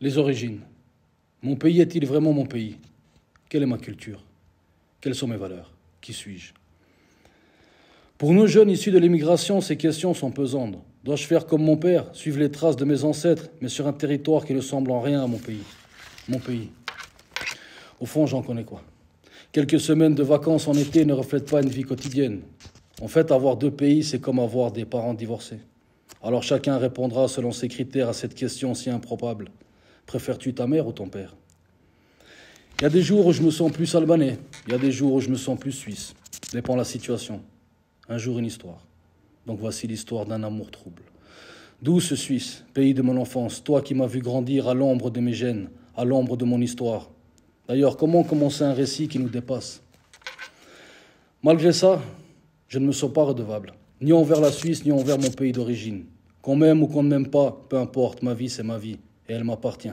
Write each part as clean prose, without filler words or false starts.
Les origines. Mon pays est-il vraiment mon pays? Quelle est ma culture? Quelles sont mes valeurs? Qui suis-je? Pour nous jeunes issus de l'immigration, ces questions sont pesantes. Dois-je faire comme mon père, suivre les traces de mes ancêtres, mais sur un territoire qui ne semble en rien à mon pays? Mon pays. Au fond, j'en connais quoi? Quelques semaines de vacances en été ne reflètent pas une vie quotidienne. En fait, avoir deux pays, c'est comme avoir des parents divorcés. Alors chacun répondra selon ses critères à cette question si improbable. Préfères-tu ta mère ou ton père? Il y a des jours où je me sens plus albanais, il y a des jours où je me sens plus suisse. Dépend de la situation. Un jour, une histoire. Donc voici l'histoire d'un amour trouble. Douce Suisse, pays de mon enfance, toi qui m'as vu grandir à l'ombre de mes gènes, à l'ombre de mon histoire. D'ailleurs, comment commencer un récit qui nous dépasse? Malgré ça, je ne me sens pas redevable, ni envers la Suisse, ni envers mon pays d'origine. Qu'on m'aime ou qu'on ne m'aime pas, peu importe, ma vie c'est ma vie, et elle m'appartient.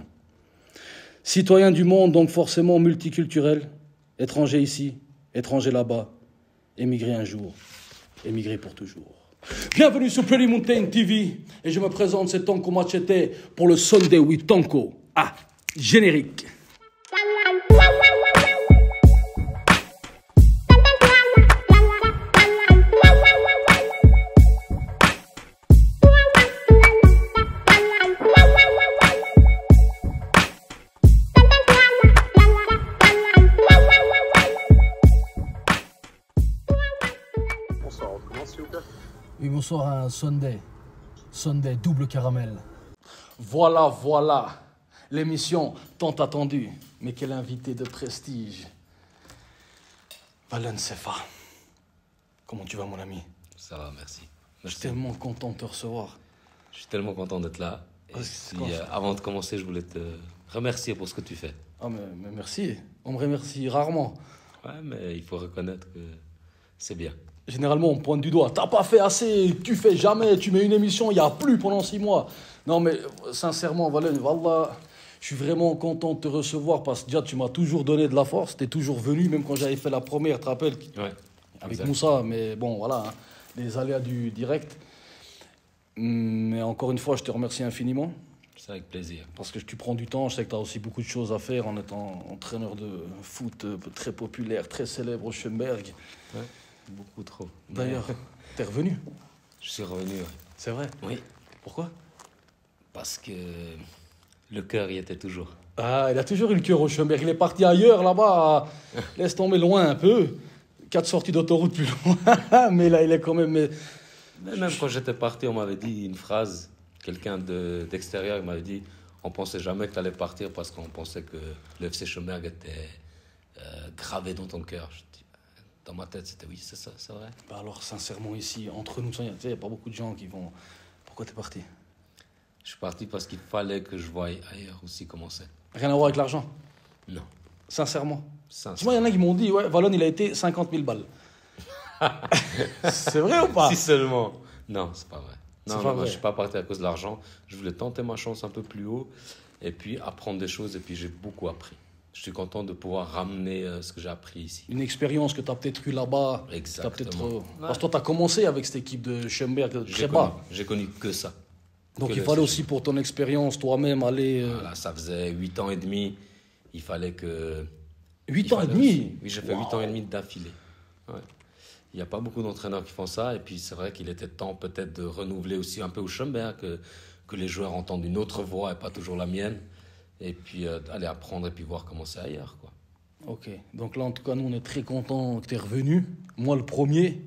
Citoyen du monde, donc forcément multiculturel, étranger ici, étranger là-bas, émigré un jour, émigré pour toujours. Bienvenue sur Pretty Mountain TV, et je me présente, c'est Tonko Machete pour le Sunday with Tonko. Ah, générique. Oui, bonsoir, un Sunday. Sunday, double caramel. Voilà. L'émission tant attendue. Mais quel invité de prestige. Valen Sefa. Comment tu vas, mon ami? Ça va, merci. Je suis tellement content de te recevoir. Je suis tellement content d'être là. Et avant de commencer, je voulais te remercier pour ce que tu fais. Ah, mais merci. On me remercie rarement. Ouais, mais il faut reconnaître que c'est bien. Généralement, on pointe du doigt. T'as pas fait assez, tu fais jamais, tu mets une émission, il n'y a plus pendant 6 mois. Non, mais sincèrement, Valen, Wallah, je suis vraiment content de te recevoir parce que déjà, tu m'as toujours donné de la force. T'es toujours venu, même quand j'avais fait la première, tu te rappelles? Ouais. Avec exact. Moussa, mais bon, voilà, hein, les aléas du direct. Mais encore une fois, je te remercie infiniment. C'est avec plaisir. Parce que tu prends du temps, je sais que tu as aussi beaucoup de choses à faire en étant entraîneur de foot très populaire, très célèbre au Schönberg. Ouais. Beaucoup trop. D'ailleurs, t'es revenu? Je suis revenu, ouais. C'est vrai? Oui. Pourquoi? Parce que le cœur y était toujours. Ah, il a toujours eu le cœur au Schönberg. Il est parti ailleurs, là-bas. Laisse tomber loin un peu. 4 sorties d'autoroute plus loin. Mais là, il est quand même... Mais même quand j'étais parti, on m'avait dit une phrase. Quelqu'un d'extérieur m'avait dit on pensait jamais que tu allais partir parce qu'on pensait que le FC Schönberg était gravé dans ton cœur. Dans ma tête, c'était oui, c'est ça, c'est vrai. Bah alors, sincèrement, ici, entre nous, il n'y a pas beaucoup de gens qui vont... Pourquoi t'es parti? Je suis parti parce qu'il fallait que je voie ailleurs aussi comment c'est. Rien à voir avec l'argent? Non. Sincèrement? Sincèrement. Moi, il y en a qui m'ont dit, ouais, Valon, il a été 50 000 balles. C'est vrai ou pas? Si seulement. Non, c'est pas vrai. Non, Pas moi, vrai. je suis pas parti à cause de l'argent. Je voulais tenter ma chance un peu plus haut et puis apprendre des choses et puis j'ai beaucoup appris. Je suis content de pouvoir ramener ce que j'ai appris ici. Une expérience que tu as peut-être eue là-bas. Exactement. Parce que toi, tu as commencé avec cette équipe de Schönberg très bas. J'ai connu que ça. Donc Que il le fallait FC aussi pour ton expérience toi-même aller... Voilà, ça faisait 8 ans et demi. Il fallait que... 8 il ans et fallait demi? aussi- Oui, j'ai fait 8 ans et demi d'affilée. Ouais. Il n'y a pas beaucoup d'entraîneurs qui font ça. Et puis, c'est vrai qu'il était temps peut-être de renouveler aussi un peu au Schönberg, que les joueurs entendent une autre voix et pas toujours la mienne. Et puis, aller apprendre et puis voir comment c'est ailleurs, quoi. Ok, donc là en tout cas nous on est très contents que tu es revenu. Moi le premier,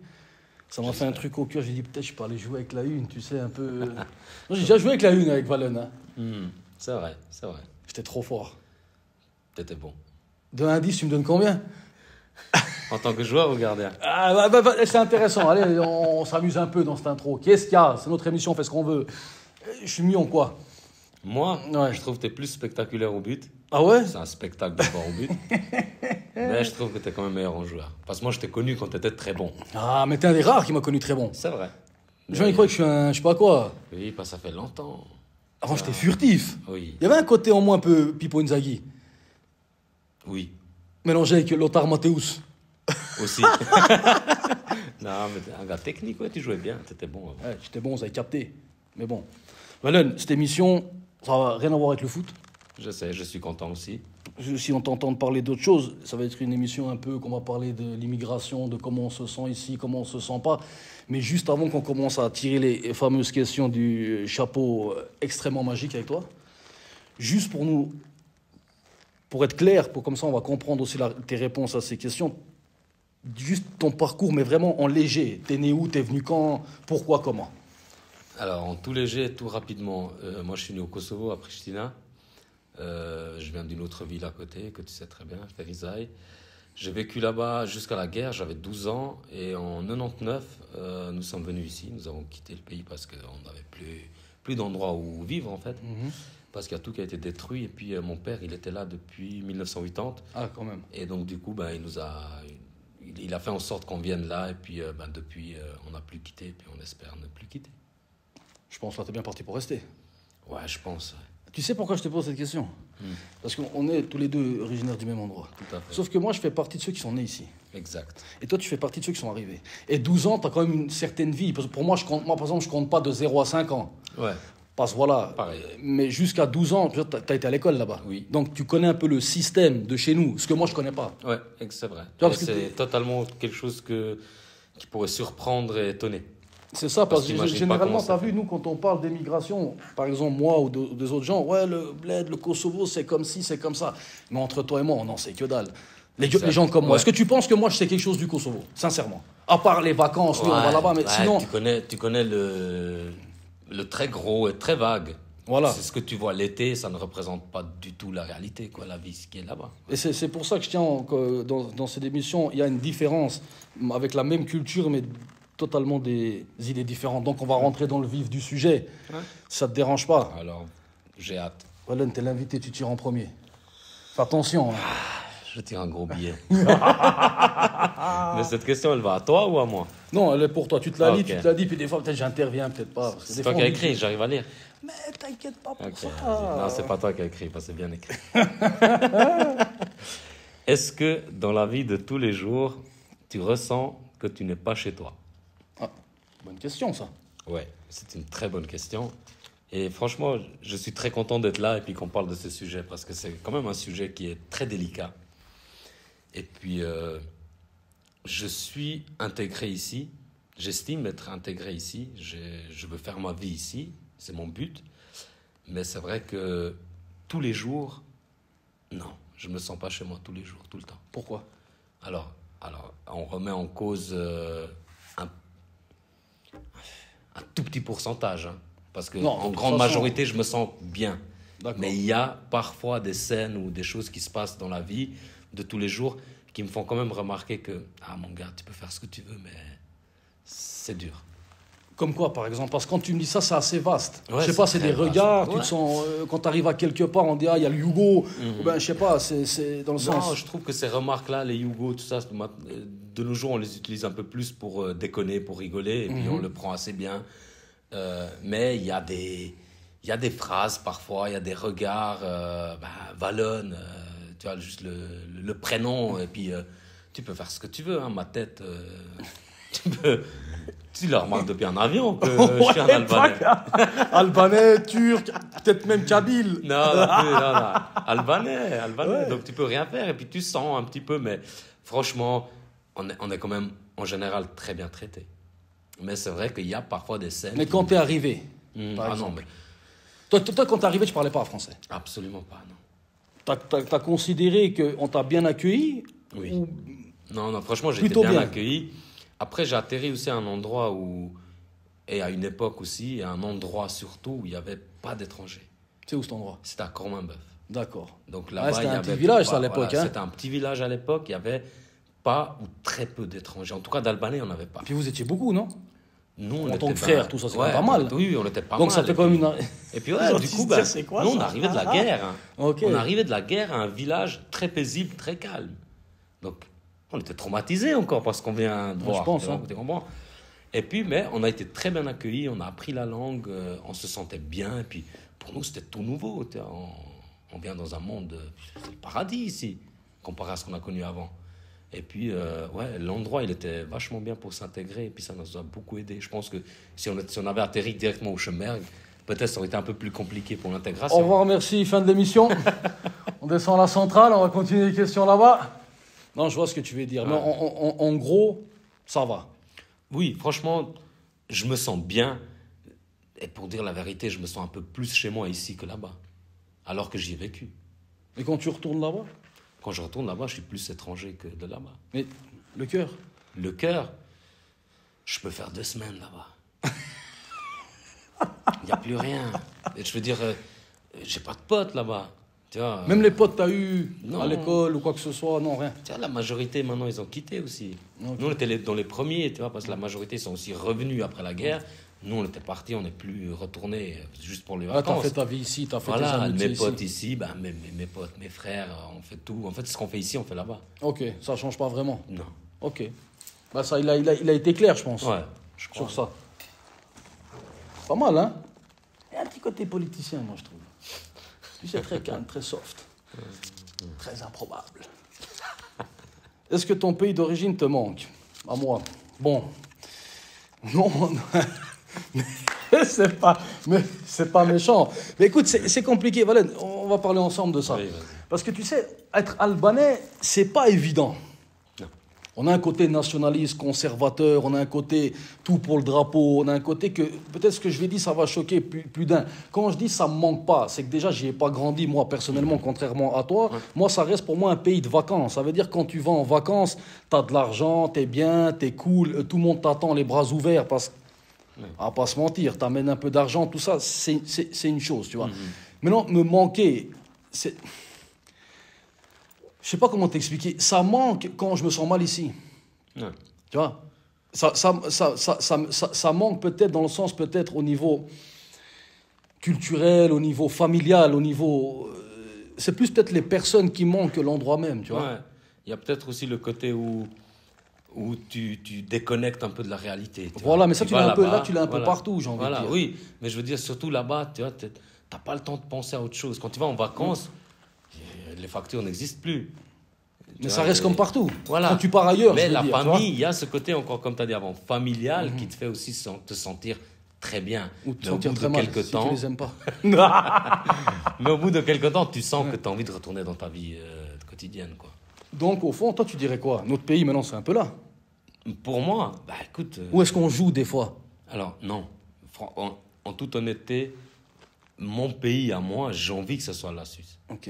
ça m'a fait un truc au cœur, j'ai dit peut-être je peux aller jouer avec la une, tu sais, un peu... Non, j'ai déjà joué avec la une avec Valen, hein. C'est vrai, c'est vrai. J'étais trop fort. T'étais bon. De 1 à 10, tu me donnes combien? En tant que joueur ou gardien? Ah, c'est intéressant, allez, on s'amuse un peu dans cette intro. Qu'est-ce qu'il y a? C'est notre émission, on fait ce qu'on veut. Je suis mis en quoi? Moi, Ouais. je trouve que t'es plus spectaculaire au but. Ah ouais? C'est un spectacle de voir au but. Mais je trouve que t'es quand même meilleur en joueur. Parce que moi, je t'ai connu quand t'étais très bon. Ah, mais t'es un des rares qui m'a connu très bon. C'est vrai. Les gens ils croient que je suis un... je sais pas quoi. Oui, parce que ça fait longtemps. Avant j'étais furtif. Oui. Il y avait un côté en moi un peu Pippo Inzaghi. Oui. Mélangé avec Lothar Matthäus. Aussi. Non, mais t'es un gars technique, ouais, tu jouais bien, t'étais bon. Ouais. Ouais, j'étais bon, vous avez capté. Mais bon. Valen, cette émission, ça n'a rien à voir avec le foot. Je sais, je suis content aussi. Si on t'entend parler d'autre chose, ça va être une émission un peu qu'on va parler de l'immigration, de comment on se sent ici, comment on se sent pas. Mais juste avant qu'on commence à tirer les fameuses questions du chapeau extrêmement magique avec toi, juste pour être clair, comme ça on va comprendre aussi tes réponses à ces questions, juste ton parcours, mais vraiment en léger. T'es né où, t'es venu quand, pourquoi, comment? Alors, en tout léger, tout rapidement, moi je suis né au Kosovo, à Pristina. Je viens d'une autre ville à côté, que tu sais très bien, Ferizaj. J'ai vécu là-bas jusqu'à la guerre, j'avais 12 ans. Et en 99, nous sommes venus ici. Nous avons quitté le pays parce qu'on n'avait plus d'endroit où vivre, en fait. Parce qu'il y a tout qui a été détruit. Et puis, mon père, il était là depuis 1980. Ah, quand même. Et donc, du coup, il a fait en sorte qu'on vienne là. Et puis, depuis, on n'a plus quitté. Et puis, on espère ne plus quitter. Je pense que tu es bien parti pour rester. Ouais, je pense. Ouais. Tu sais pourquoi je te pose cette question? Parce qu'on est tous les deux originaires du même endroit. Tout à fait. Sauf que moi, je fais partie de ceux qui sont nés ici. Exact. Et toi, tu fais partie de ceux qui sont arrivés. Et 12 ans, tu as quand même une certaine vie. Parce que pour moi, par exemple, je compte pas de 0 à 5 ans. Ouais. Parce que voilà. Pareil. Mais jusqu'à 12 ans, tu as été à l'école là-bas. Oui. Donc, tu connais un peu le système de chez nous, ce que moi, je connais pas. Ouais, c'est vrai. C'est totalement quelque chose qui pourrait surprendre et étonner. C'est ça, parce que généralement, tu as fait. vu, nous, quand on parle d'émigration, par exemple, moi ou des autres gens, ouais, le bled, le Kosovo, c'est comme ci, c'est comme ça. Mais entre toi et moi, on n'en sait que dalle. Les gens comme moi. Est-ce que tu penses que moi, je sais quelque chose du Kosovo? Sincèrement. À part les vacances, oui, on va là-bas, mais sinon... Tu connais le très gros et très vague. Voilà. C'est ce que tu vois l'été, ça ne représente pas du tout la réalité, quoi, la vie qui est là-bas. Et c'est pour ça que je tiens, dans cette émission, il y a une différence avec la même culture, mais totalement des idées différentes. Donc on va rentrer dans le vif du sujet. Ouais. Ça te dérange pas? Alors, j'ai hâte. Voilà, t'es l'invité, tu tires en premier. Fais attention. Hein. Je tire un gros billet. Mais cette question, elle va à toi ou à moi? Non, elle est pour toi. Tu te l'as dit, puis des fois, peut-être j'interviens, peut-être pas. C'est toi qui as écrit, j'arrive à lire. Mais t'inquiète pas pour ça. Non, c'est pas toi qui as écrit, parce que c'est bien écrit. Est-ce que dans la vie de tous les jours, tu ressens que tu n'es pas chez toi? Ah, bonne question, ça. Ouais, c'est une très bonne question. Et franchement, je suis très content d'être là et puis qu'on parle de ce sujet, parce que c'est quand même un sujet qui est très délicat. Et puis, je suis intégré ici. J'estime être intégré ici. Je veux faire ma vie ici. C'est mon but. Mais c'est vrai que tous les jours, non, je ne me sens pas chez moi tous les jours, tout le temps. Pourquoi? Alors, on remet en cause un tout petit pourcentage. Hein, parce qu'en grande majorité, je me sens bien. Mais il y a parfois des scènes ou des choses qui se passent dans la vie de tous les jours qui me font quand même remarquer que, mon gars, tu peux faire ce que tu veux, mais c'est dur. Comme quoi, par exemple? Parce que quand tu me dis ça, c'est assez vaste. Ouais, je sais pas, c'est des regards, ouais. Tu te sens... quand tu arrives à quelque part, on dit, il y a le Yougo. Ou ben, je sais pas, c'est dans le sens... Non, je trouve que ces remarques-là, les Yougo, tout ça, de nos jours, on les utilise un peu plus pour déconner, pour rigoler, et puis on le prend assez bien. Mais il y a des phrases, parfois, il y a des regards, Valonne, tu vois, juste le prénom, et puis tu peux faire ce que tu veux, hein, ma tête... Tu le remarques depuis un avion que je suis un Albanais. Albanais, turc, peut-être même kabyle. Non. Albanais. Ouais. Donc tu peux rien faire et puis tu sens un petit peu, mais franchement, on est quand même en général très bien traité. Mais c'est vrai qu'il y a parfois des scènes... Mais quand t'es arrivé, par exemple. Non, mais... Toi, quand t'es arrivé, tu parlais pas français? Absolument pas, non. T'as considéré qu'on t'a bien accueilli? Oui. Ou... Non, franchement, j'ai été bien accueilli. Après, j'ai atterri aussi à un endroit et à une époque aussi, à un endroit surtout où il n'y avait pas d'étrangers. C'est où cet endroit? C'était à Corminboeuf. D'accord. Donc là-bas, c'était un petit village, ça, à l'époque. Voilà, c'était un petit village à l'époque, il n'y avait pas ou très peu d'étrangers. En tout cas, d'Albanais, on n'avait pas. Puis vous étiez beaucoup, non? Nous, en tant que frères, tout ça, c'est pas mal. Oui, on était pas mal. Donc ça fait comme une... Et puis, du coup, nous, on arrivait de la guerre. Hein. Okay. On arrivait de la guerre à un village très paisible, très calme. Donc... on était traumatisés encore parce qu'on vient de voir. Je pense. Et puis, mais on a été très bien accueillis, on a appris la langue, on se sentait bien. Et puis, pour nous, c'était tout nouveau. On vient dans un monde, c'est le paradis ici, comparé à ce qu'on a connu avant. Et puis, l'endroit, il était vachement bien pour s'intégrer. Et puis, ça nous a beaucoup aidé. Je pense que si on avait atterri directement au Schönberg, peut-être ça aurait été un peu plus compliqué pour Au l'intégration. revoir, merci, fin de l'émission. On descend à la centrale, on va continuer les questions là-bas. Non, je vois ce que tu veux dire. Ouais. Mais en gros, ça va. Oui, franchement, je me sens bien. Et pour dire la vérité, je me sens un peu plus chez moi ici que là-bas. Alors que j'y ai vécu. Et quand tu retournes là-bas? Quand je retourne là-bas, je suis plus étranger que de là-bas. Mais le cœur? Le cœur, je peux faire 2 semaines là-bas. Il n'y a plus rien. Et je veux dire, j'ai pas de potes là-bas. Tu vois, Même les potes que tu as eus non. à l'école ou quoi que ce soit, non, rien. tu vois, la majorité, maintenant, ils ont quitté aussi. Ok. Nous, on était dans les premiers, tu vois, parce que la majorité sont aussi revenus après la guerre. Nous, on était partis, on n'est plus retournés juste pour les Là, tu as vacances. fait ta vie ici, tu as fait tes Voilà, amitiés mes ici. potes ici, ben, mes potes, mes frères, on fait tout. En fait, ce qu'on fait ici, on fait là-bas. Ok, ça change pas vraiment. Non. Ok. Bah ça, il a été clair, je pense, Ouais, je crois. sur ça. Pas mal, hein? Il y a un petit côté politicien, moi, je trouve. Tu sais, très calme, très soft. Très improbable. Est-ce que ton pays d'origine te manque? À moi. Bon. Non. Mais c'est pas méchant. Mais écoute, c'est compliqué. Valène, on va parler ensemble de ça. Oui, vas-y. Parce que tu sais, être albanais, c'est pas évident. Non. On a un côté nationaliste, conservateur, on a un côté tout pour le drapeau, on a un côté que, peut-être ce que je vais dire, ça va choquer plus d'un. Quand je dis ça me manque pas, c'est que déjà, j'y ai pas grandi, moi, personnellement, contrairement à toi. Moi, ça reste pour moi un pays de vacances. Ça veut dire quand tu vas en vacances, tu as de l'argent, tu es bien, tu es cool, tout le monde t'attend les bras ouverts parce que, on va pas se mentir, tu amènes un peu d'argent, tout ça, c'est une chose, tu vois. Maintenant, me manquer, c'est... Je sais pas comment t'expliquer. Ça manque quand je me sens mal ici. Ouais. Tu vois, ça manque peut-être dans le sens, peut-être au niveau culturel, au niveau familial, au niveau... c'est plus peut-être les personnes qui manquent que l'endroit même, tu vois. Ouais. Il y a peut-être aussi le côté où tu déconnectes un peu de la réalité. Tu Voilà, vois. mais ça, Tu tu vas l'as un peu, là-bas, là, tu l'as un peu voilà. partout, j'ai envie de dire. Oui, mais je veux dire, surtout là-bas, tu vois, t'as pas le temps de penser à autre chose. Quand tu vas en vacances, les factures n'existent plus. Tu Mais vois, ça reste comme partout. Voilà. Quand tu pars ailleurs, mais je veux la dire, tu vois. famille, il y a ce côté encore, comme tu as dit avant, familial, qui te fait aussi te sentir très bien. Ou te Mais au sentir bout très de mal quelques si temps, tu les aimes pas. mais au bout de quelques temps, tu sens que tu as envie de retourner dans ta vie quotidienne, quoi. Donc, au fond, toi, tu dirais quoi? Notre pays, maintenant, c'est un peu là. Pour moi, bah écoute. Où est-ce qu'on joue des fois? Alors, non. En toute honnêteté, mon pays à moi, j'ai envie que ce soit la Suisse. Ok.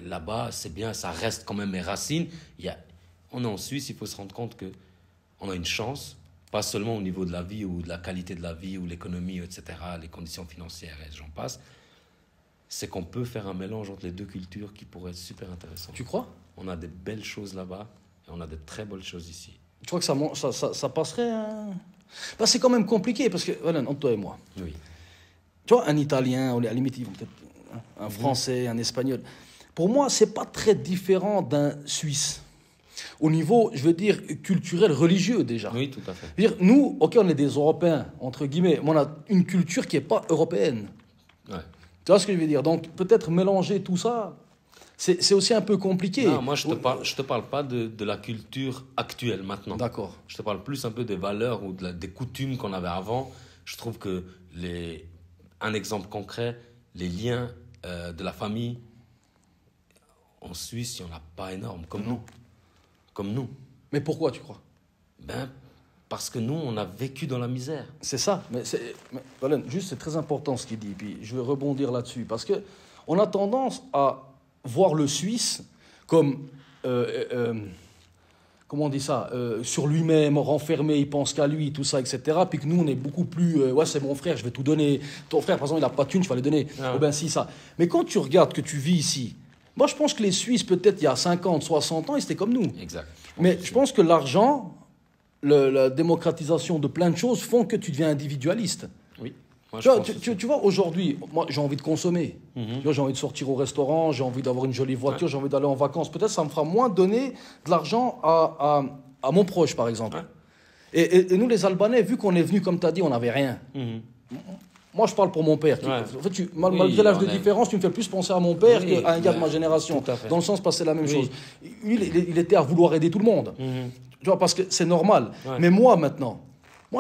Là-bas, c'est bien, ça reste quand même mes racines. On est en Suisse, il faut se rendre compte qu'on a une chance, pas seulement au niveau de la vie ou de la qualité de la vie ou l'économie, etc., les conditions financières et j'en passe, c'est qu'on peut faire un mélange entre les deux cultures qui pourrait être super intéressant. Tu crois? On a des belles choses là-bas et on a de très belles choses ici. Tu crois que ça passerait Bah, c'est quand même compliqué, parce que, voilà, entre toi et moi, Oui. tu vois, un Italien, ou à la limite, ils vont peut-être un Français, un Espagnol. Pour moi, c'est pas très différent d'un Suisse. Au niveau, je veux dire, culturel, religieux déjà. Oui, tout à fait. Je veux dire, nous, ok, on est des Européens, entre guillemets, mais on a une culture qui n'est pas européenne. Ouais. Tu vois ce que je veux dire? Donc, peut-être mélanger tout ça, c'est aussi un peu compliqué. Non, moi, je te parle pas de la culture actuelle maintenant. D'accord. Je te parle plus un peu des valeurs ou des coutumes qu'on avait avant. Je trouve que un exemple concret, les liens de la famille en Suisse, il n'y en a pas énorme, comme nous. Comme nous. Mais pourquoi, tu crois? Ben, parce que nous, on a vécu dans la misère. C'est ça. Mais voilà, juste, c'est très important ce qu'il dit. Puis je vais rebondir là-dessus. Parce que on a tendance à voir le Suisse comme... comment on dit ça, sur lui-même, renfermé, il pense qu'à lui, tout ça, etc. Puis que nous, on est beaucoup plus, ouais, c'est mon frère, je vais tout donner. Ton frère, par exemple, il n'a pas de thune, je vais lui donner. Ah ouais. Oh ben si, ça. Mais quand tu regardes que tu vis ici, moi, je pense que les Suisses, peut-être il y a 50, 60 ans, ils étaient comme nous. Exact. Mais je pense que l'argent, la démocratisation de plein de choses font que tu deviens individualiste. Oui. Moi, Tu vois, pense tu vois, aujourd'hui, moi, j'ai envie de consommer. Tu vois, j'ai envie de sortir au restaurant, j'ai envie d'avoir une jolie voiture, j'ai envie d'aller en vacances. Peut-être ça me fera moins donner de l'argent à mon proche, par exemple. Ouais. Et nous, les Albanais, vu qu'on est venus, comme tu as dit, on n'avait rien. Moi, je parle pour mon père. Ouais. En fait, malgré l'âge de différence, tu me fais plus penser à mon père Oui, qu'à un gars de ma génération. tout à fait. Dans le sens, parce que c'est la même Oui. chose. Lui, il était à vouloir aider tout le monde. Tu vois, parce que c'est normal. Ouais. Mais moi, maintenant,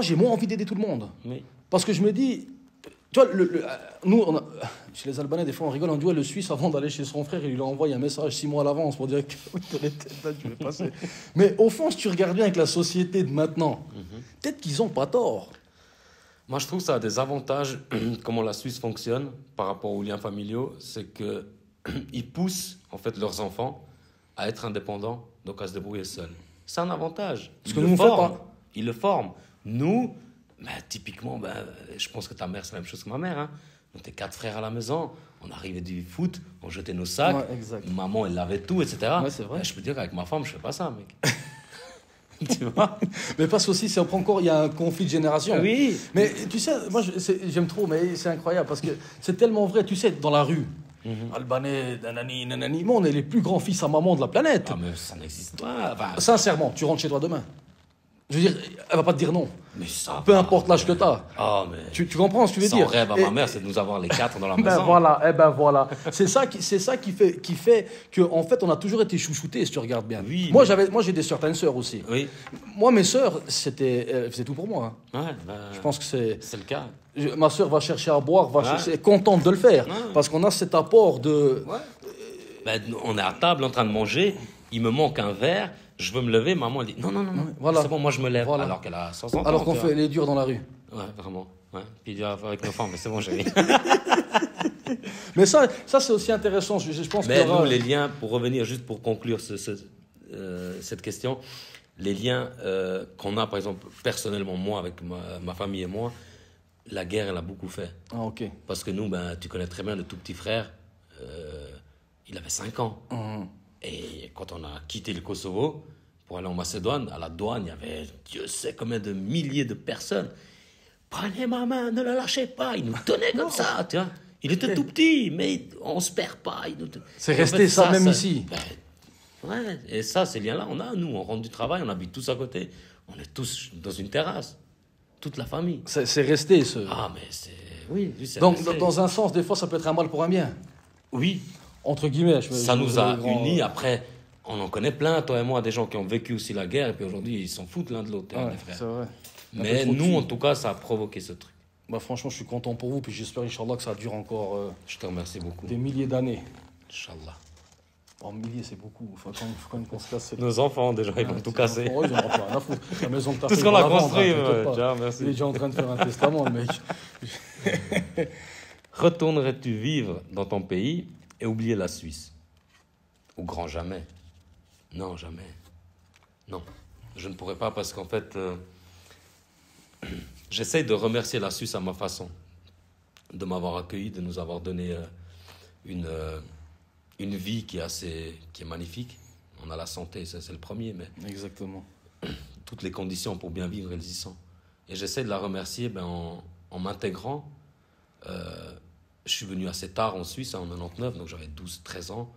j'ai moins envie d'aider tout le monde. Oui. Parce que je me dis, Tu vois, nous, chez les Albanais, des fois, on rigole, on dit ouais, le Suisse, avant d'aller chez son frère, il lui envoie un message 6 mois à l'avance pour dire que tu veux passer. Mais au fond, si tu regardes bien avec la société de maintenant, peut-être qu'ils n'ont pas tort. Moi, je trouve que ça a des avantages, comment la Suisse fonctionne par rapport aux liens familiaux, c'est qu'ils poussent en fait leurs enfants à être indépendants, donc à se débrouiller seuls. C'est un avantage. Parce que nous, on fait pas. Ils le forment. Nous, typiquement, je pense que ta mère, c'est la même chose que ma mère. Hein. On était 4 frères à la maison, on arrivait du foot, on jetait nos sacs, maman, elle lavait tout, etc. Ouais, c'est vrai. Je peux dire qu'avec ma femme, je fais pas ça, mec. Tu vois? Mais parce qu'aussi, c'est encore, il y a un conflit de génération. Oui. Mais tu sais, moi, j'aime trop, mais c'est incroyable parce que c'est tellement vrai. Tu sais, dans la rue, Albanais, nanani, nanani, on est les plus grands fils à maman de la planète. Ah, mais ça n'existe pas. Enfin, sincèrement, tu rentres chez toi demain. Je veux dire, elle va pas te dire non. Mais ça. Peu importe l'âge que tu as. Ah, mais. Tu comprends ce que je veux dire? Son rêve à ma mère, c'est de nous avoir les 4 dans la maison. Voilà. C'est ça qui fait que, en fait, on a toujours été chouchoutés, si tu regardes bien. Oui, moi, j'ai des certaines sœurs aussi. Oui. Moi, mes sœurs, elles faisaient tout pour moi. Ouais, je pense que c'est le cas. Ma sœur va chercher à boire, elle est contente de le faire. Parce qu'on a cet apport de... on est à table en train de manger, il me manque un verre, je veux me lever, maman elle dit non, c'est bon, moi je me lève, alors qu'elle a 60 ans. Alors qu'on fait les durs dans la rue. Ouais, vraiment. Ouais. Puis il dit avec nos femmes, mais c'est bon, j'ai Mais ça c'est aussi intéressant, je pense. Mais nous, les liens, pour revenir, juste pour conclure cette question, les liens qu'on a, par exemple, personnellement, moi, avec ma famille et moi, la guerre, elle a beaucoup fait. Ah, ok. Parce que nous, tu connais très bien le tout petit frère, il avait 5 ans. Et quand on a quitté le Kosovo pour aller en Macédoine, à la douane, il y avait Dieu sait combien de milliers de personnes. Prenez ma main, ne la lâchez pas. Il nous tenait comme ça, tu vois. Il était tout petit, mais on ne se perd pas. C'est resté ça même ici. Ouais, et ça, ces liens-là, nous, on rentre du travail, on habite tous à côté. On est tous dans une terrasse. Toute la famille. C'est resté, ce... Ah, mais c'est... Oui, c'est donc, resté. Dans un sens, des fois, ça peut être un mal pour un bien. Oui. Entre guillemets. Ça nous a unis. Après, on en connaît plein, toi et moi, des gens qui ont vécu aussi la guerre, et puis aujourd'hui, ils s'en foutent l'un de l'autre, les frères. C'est vrai. Mais nous, en tout cas, ça a provoqué ce truc. Franchement, je suis content pour vous, puis j'espère, Inch'Allah, que ça dure encore... je te remercie beaucoup. Des milliers d'années. Inch'Allah. En milliers, c'est beaucoup. Faut quand même qu'on se casse. Nos enfants, déjà, ils vont tout casser. Ils n'auront pas rien à foutre. La maison que tu as tout ce qu'on a construit, merci. Il est déjà en train de faire un testament, le mec. Retournerais-tu vivre dans ton pays et oublier la Suisse? Au grand jamais. Non, jamais. Non, je ne pourrais pas parce qu'en fait, j'essaye de remercier la Suisse à ma façon. De m'avoir accueilli, de nous avoir donné une vie qui est magnifique. On a la santé, ça c'est le premier, mais... Exactement. Toutes les conditions pour bien vivre, elles y sont. Et j'essaie de la remercier en m'intégrant. Je suis venu assez tard en Suisse, en 99, donc j'avais 12-13 ans.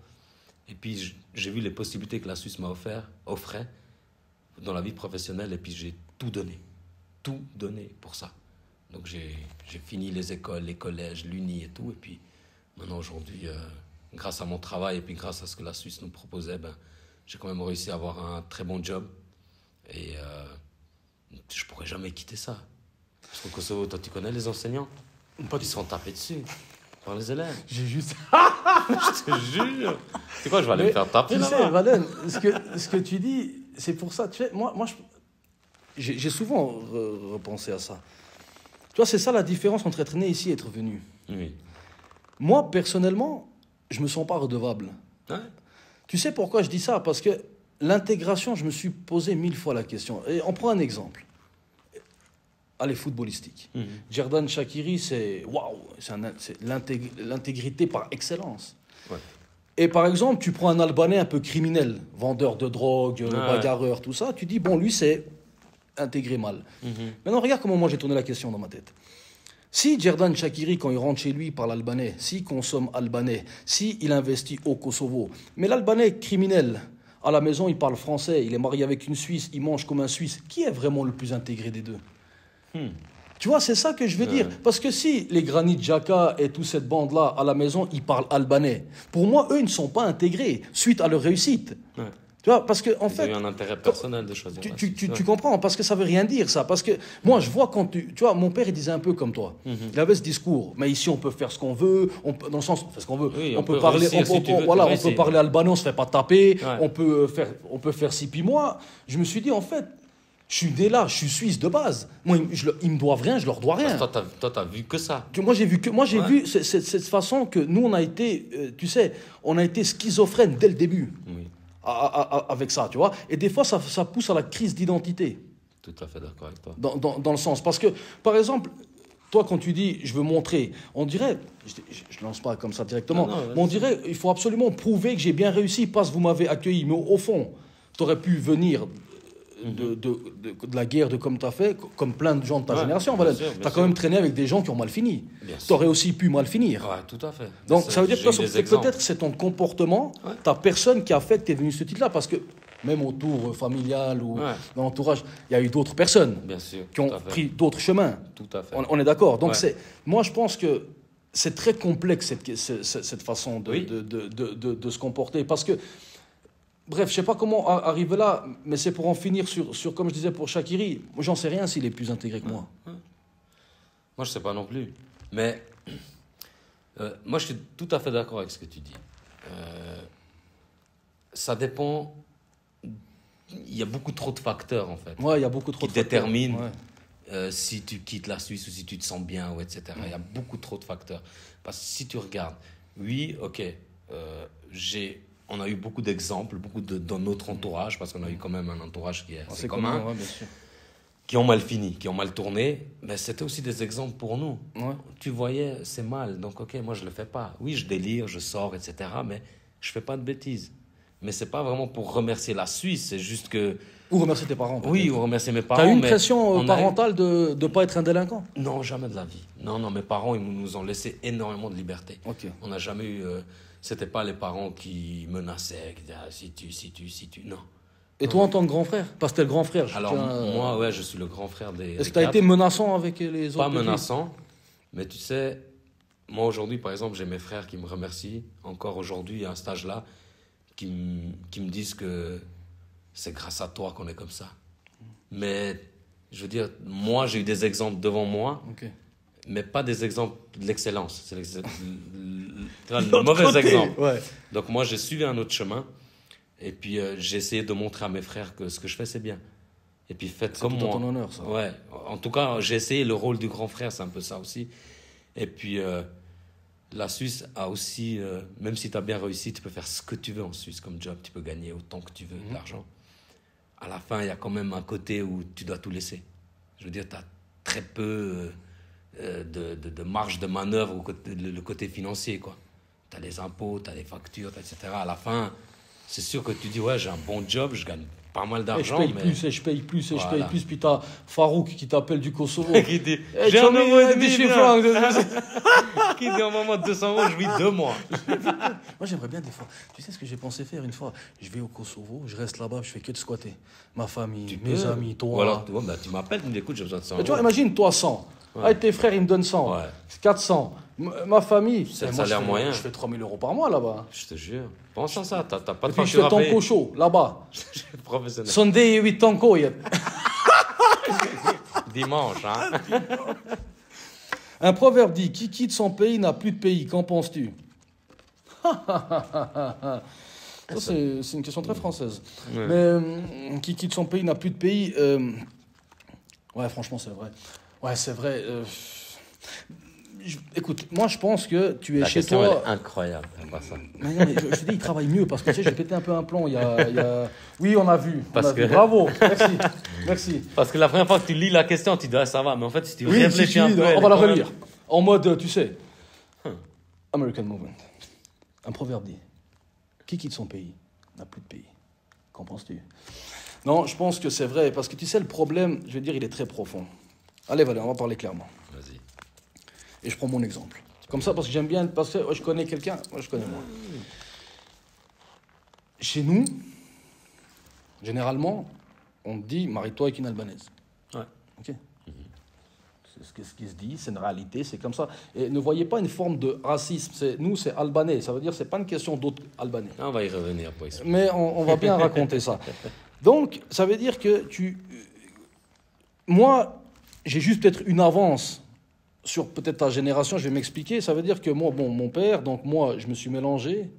Et puis j'ai vu les possibilités que la Suisse offrait dans la vie professionnelle, et puis j'ai tout donné pour ça. Donc j'ai fini les écoles, les collèges, l'Uni et tout, et puis maintenant aujourd'hui... grâce à mon travail et puis grâce à ce que la Suisse nous proposait, j'ai quand même réussi à avoir un très bon job. Et je ne pourrais jamais quitter ça. Parce qu'au Kosovo, toi, tu connais les enseignants? Ils se font taper dessus par les élèves. J'ai juste... Je te jure. C'est quoi, je vais aller me faire taper là-bas? Tu sais, Valen, ce que tu dis, c'est pour ça. Tu sais, moi j'ai souvent repensé à ça. Tu vois, c'est ça la différence entre être né ici et être venu. Oui. Moi, personnellement... je me sens pas redevable. Ouais. Tu sais pourquoi je dis ça? Parce que l'intégration, je me suis posé 1000 fois la question. Et on prend un exemple. Allez, footballistique. Xherdan Shaqiri, c'est l'intégrité par excellence. Ouais. Et par exemple, tu prends un Albanais un peu criminel, vendeur de drogue, bagarreur, tout ça, tu dis, bon, lui, c'est intégré mal. Maintenant, regarde comment moi j'ai tourné la question dans ma tête. Si Xherdan Shaqiri, quand il rentre chez lui, parle albanais, s'il consomme albanais, s'il investit au Kosovo, mais l'Albanais criminel, à la maison, il parle français, il est marié avec une Suisse, il mange comme un Suisse, qui est vraiment le plus intégré des deux? Tu vois, c'est ça que je veux dire. Parce que si les Granit Xhaka et toute cette bande-là, à la maison, ils parlent albanais, pour moi, eux, ils ne sont pas intégrés suite à leur réussite. Tu vois, parce que en Ils ont fait, eu un intérêt personnel de choisir la Suisse. tu comprends, parce que ça veut rien dire ça. Parce que moi, je vois quand tu vois, mon père, il disait un peu comme toi. Il avait ce discours. Mais ici, on peut faire ce qu'on veut. Dans le sens, on fait ce qu'on veut. Oui, on peut parler, voilà, on peut parler albanais, on se fait pas taper. Ouais. On peut faire ci. Puis moi, je me suis dit, en fait, je suis né là, je suis suisse de base. Moi, ils me doivent rien, je leur dois rien. Toi, t'as vu que ça. Moi, j'ai vu cette façon que nous, on a été, tu sais, on a été schizophrène dès le début. Oui, Avec ça, tu vois. Et des fois, ça pousse à la crise d'identité, tout à fait d'accord avec toi. dans le sens. Parce que, par exemple, toi, quand tu dis « je veux montrer », on dirait, je ne lance pas comme ça directement, Non, mais on dirait il faut absolument prouver que j'ai bien réussi parce que vous m'avez accueilli. Mais au fond, tu aurais pu venir de la guerre, de comme tu as fait, comme plein de gens de ta génération. Voilà. Tu as quand même traîné avec des gens qui ont mal fini. Tu aurais aussi pu mal finir. Ouais, tout à fait. Donc ça veut dire que peut-être c'est ton comportement, ta personne qui a fait que tu es venu ce titre-là. Parce que même autour familial ou dans l'entourage, il y a eu d'autres personnes qui ont pris d'autres chemins. Tout à fait. On est d'accord. Donc moi, je pense que c'est très complexe cette façon de se comporter. Parce que, bref, je ne sais pas comment arriver là, mais c'est pour en finir sur comme je disais pour Shaqiri. Moi, j'en sais rien s'il est plus intégré que moi. Moi, je ne sais pas non plus. Mais moi, je suis tout à fait d'accord avec ce que tu dis. Ça dépend. Il y a beaucoup trop de facteurs, en fait. Ouais, il y a beaucoup trop qui de facteurs. déterminent si tu quittes la Suisse ou si tu te sens bien, ou etc. Il y a beaucoup trop de facteurs. Parce que si tu regardes, oui, ok, on a eu beaucoup d'exemples, dans notre entourage, parce qu'on a eu quand même un entourage qui est assez commun, bien sûr. qui ont mal fini, qui ont mal tourné, mais c'était aussi des exemples pour nous. Ouais. Tu voyais, c'est mal, donc ok, moi je ne le fais pas. Oui, je délire, je sors, etc., mais je ne fais pas de bêtises. Mais ce n'est pas vraiment pour remercier la Suisse, c'est juste que... Ou remercier tes parents. Oui, ou remercier mes parents. Tu as eu une pression parentale de ne pas être un délinquant? Non, jamais de la vie. Non, mes parents, ils nous ont laissé énormément de liberté. Okay. On n'a jamais eu... c'était pas les parents qui menaçaient, qui disaient si tu... Non. Et toi, en tant que grand frère? Parce que t'es le grand frère. Alors, moi, ouais, je suis le grand frère des... Est-ce que tu as été menaçant avec les autres? Pas menaçant, mais tu sais, moi aujourd'hui, par exemple, j'ai mes frères qui me remercient, encore aujourd'hui, à un stage-là, qui me disent que c'est grâce à toi qu'on est comme ça. Mais, je veux dire, moi, j'ai eu des exemples devant moi, mais pas des exemples de l'excellence. C'est le mauvais exemple. Ouais. Donc, moi, j'ai suivi un autre chemin. Et puis, j'ai essayé de montrer à mes frères que ce que je fais, c'est bien. Et puis, faites comme moi. C'est tout à ton honneur, ça. Ouais. En tout cas, j'ai essayé le rôle du grand frère, c'est un peu ça aussi. Et puis, la Suisse a aussi, même si tu as bien réussi, tu peux faire ce que tu veux en Suisse comme job. Tu peux gagner autant que tu veux de l'argent. À la fin, il y a quand même un côté où tu dois tout laisser. Je veux dire, tu as très peu de marge de manœuvre, le côté financier, quoi. Tu as les impôts, tu as les factures, etc. À la fin... C'est sûr que tu dis, ouais, j'ai un bon job, je gagne pas mal d'argent. Et je paye plus, puis t'as Farouk qui t'appelle du Kosovo. Qui dit, j'ai un euro et demi, qui dit, au moment de 200 euros, je vis 2 mois. Moi, j'aimerais bien des fois. Tu sais ce que j'ai pensé faire une fois? Je vais au Kosovo, je reste là-bas, je fais que de squatter. Ma famille, mes amis, toi. Ou alors, tu m'appelles, tu me dis, écoute, j'ai besoin de 100 euros. Tu vois, imagine, toi 100. Avec tes frères, ils me donnent 100. 400. Ma famille, c'est le salaire moyen. Je fais 3 000 euros par mois là-bas. Je te jure. Pense à ça, t'as pas de facture à payer. Et puis je fais tanko chaud, là-bas. Professionnel. Sunday 8 tanko. Dimanche, hein. Un proverbe dit, qui quitte son pays n'a plus de pays. Qu'en penses-tu? Ça, c'est une question très française. Ouais. Mais qui quitte son pays n'a plus de pays. Ouais, franchement, c'est vrai. Ouais, c'est vrai. Écoute, moi je pense que tu es chez toi. La question est incroyable. Pas ça. Mais non, mais je te dis, il travaille mieux parce que tu sais, j'ai pété un peu un plomb. Oui, on a vu. Bravo, merci. Parce que la première fois que tu lis la question, tu dis ah, ça va, mais en fait, si tu réfléchis un peu. On va la relire. En mode, tu sais, American Movement. Un proverbe dit qui quitte son pays n'a plus de pays. Qu'en penses-tu? Non, je pense que c'est vrai parce que tu sais, le problème, je veux dire, il est très profond. Allez, Valérie, on va parler clairement. Vas-y. Et je prends mon exemple. Comme ça, parce que j'aime bien, parce que je connais quelqu'un, moi je connais moi. Chez nous, généralement, on te dit, marie-toi avec une Albanaise. Ouais. Ok. ce qui se dit, c'est une réalité, c'est comme ça. Et ne voyez pas une forme de racisme. Nous, c'est albanais. Ça veut dire que ce n'est pas une question d'autres albanais. On va y revenir. Mais on va bien raconter ça. Donc, ça veut dire que moi, j'ai juste peut-être une avance sur peut-être ta génération, je vais m'expliquer. Ça veut dire que moi, mon père, donc moi, je me suis mélangé,